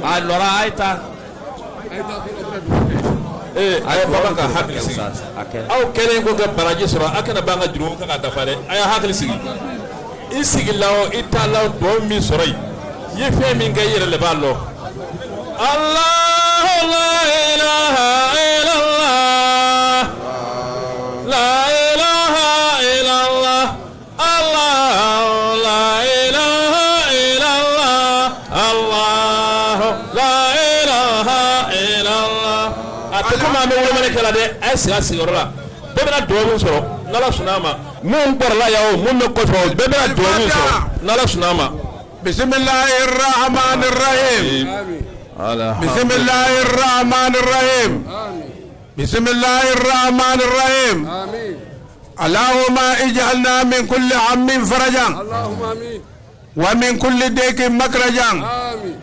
S4: a lɔra a ye taa
S6: a ye bagan ka hakili sigi aw kɛlen ko ka baraji sɔrɔ a kana ban ka jurumu kan ka dafa dɛ a y'a hakili sigi i sigila o i taala duwawu min sɔrɔ yen i ye fɛn min kɛ i yɛrɛ de b'a lɔ Allahu la ilaha illallah la ilaha illallah Allahu la ilaha illallah Allahu la ilaha illallah a tɛ komi an bɛ wolomani kɛ la dɛ a ye sigi a sigiyɔrɔ la bɛɛ bɛna duwawu min sɔrɔ n'Ala sɔnn'a ma mun kɔrɔla yan o mun bɛ kɔfɛ o bɛɛ bɛna duwawu min sɔrɔ n'Ala sɔnn'a ma
S1: bismillahir rahmanir rahim bismillahir rahmanir rahim bismillahir rahmanir rahim allahumma ij'alna min kulli hammin farajan allahumma amin wa min kulli daykin makrajan amin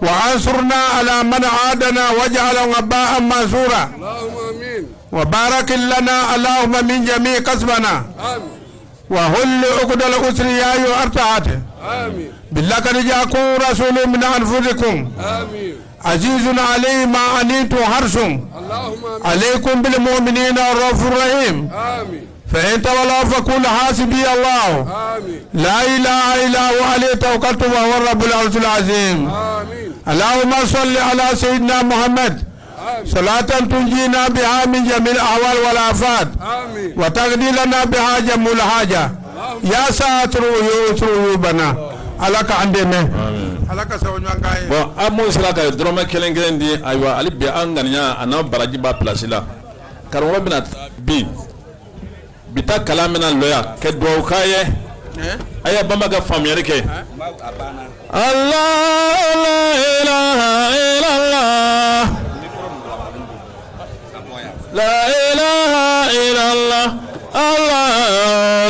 S1: wa ansurna ala man adana waj'al waba'an mansura allahumma amin wa barik lana allahumma min jami' kasbana amin wa hulli uqdal usri ya artaat amin بالله قد جاءكم رسول من أنفسكم عزيز عليه ما أنتم حرص عليكم بالمؤمنين الرؤوف الرحيم فإن تولوا فقولوا حسبي الله لا إله إلا هو عليه توكلت وهو الرب العرش العظيم اللهم صل على سيدنا محمد صلاة تنجينا بها من جميع الأهوال والآفات وتقضي لنا بها جميع الحاجة يا ساتر عيوبنا alaka andeme alaka sawnyanga
S6: bon amu sala ka droma kelen di aywa ali be an ganiya ana baraji ba place la karamɔgɔ bɛna bi bita kalamina loya ke duwawu kaye aya bamba ka faamuyali kɛ Allah la ilaha illallah la ilaha illallah Allah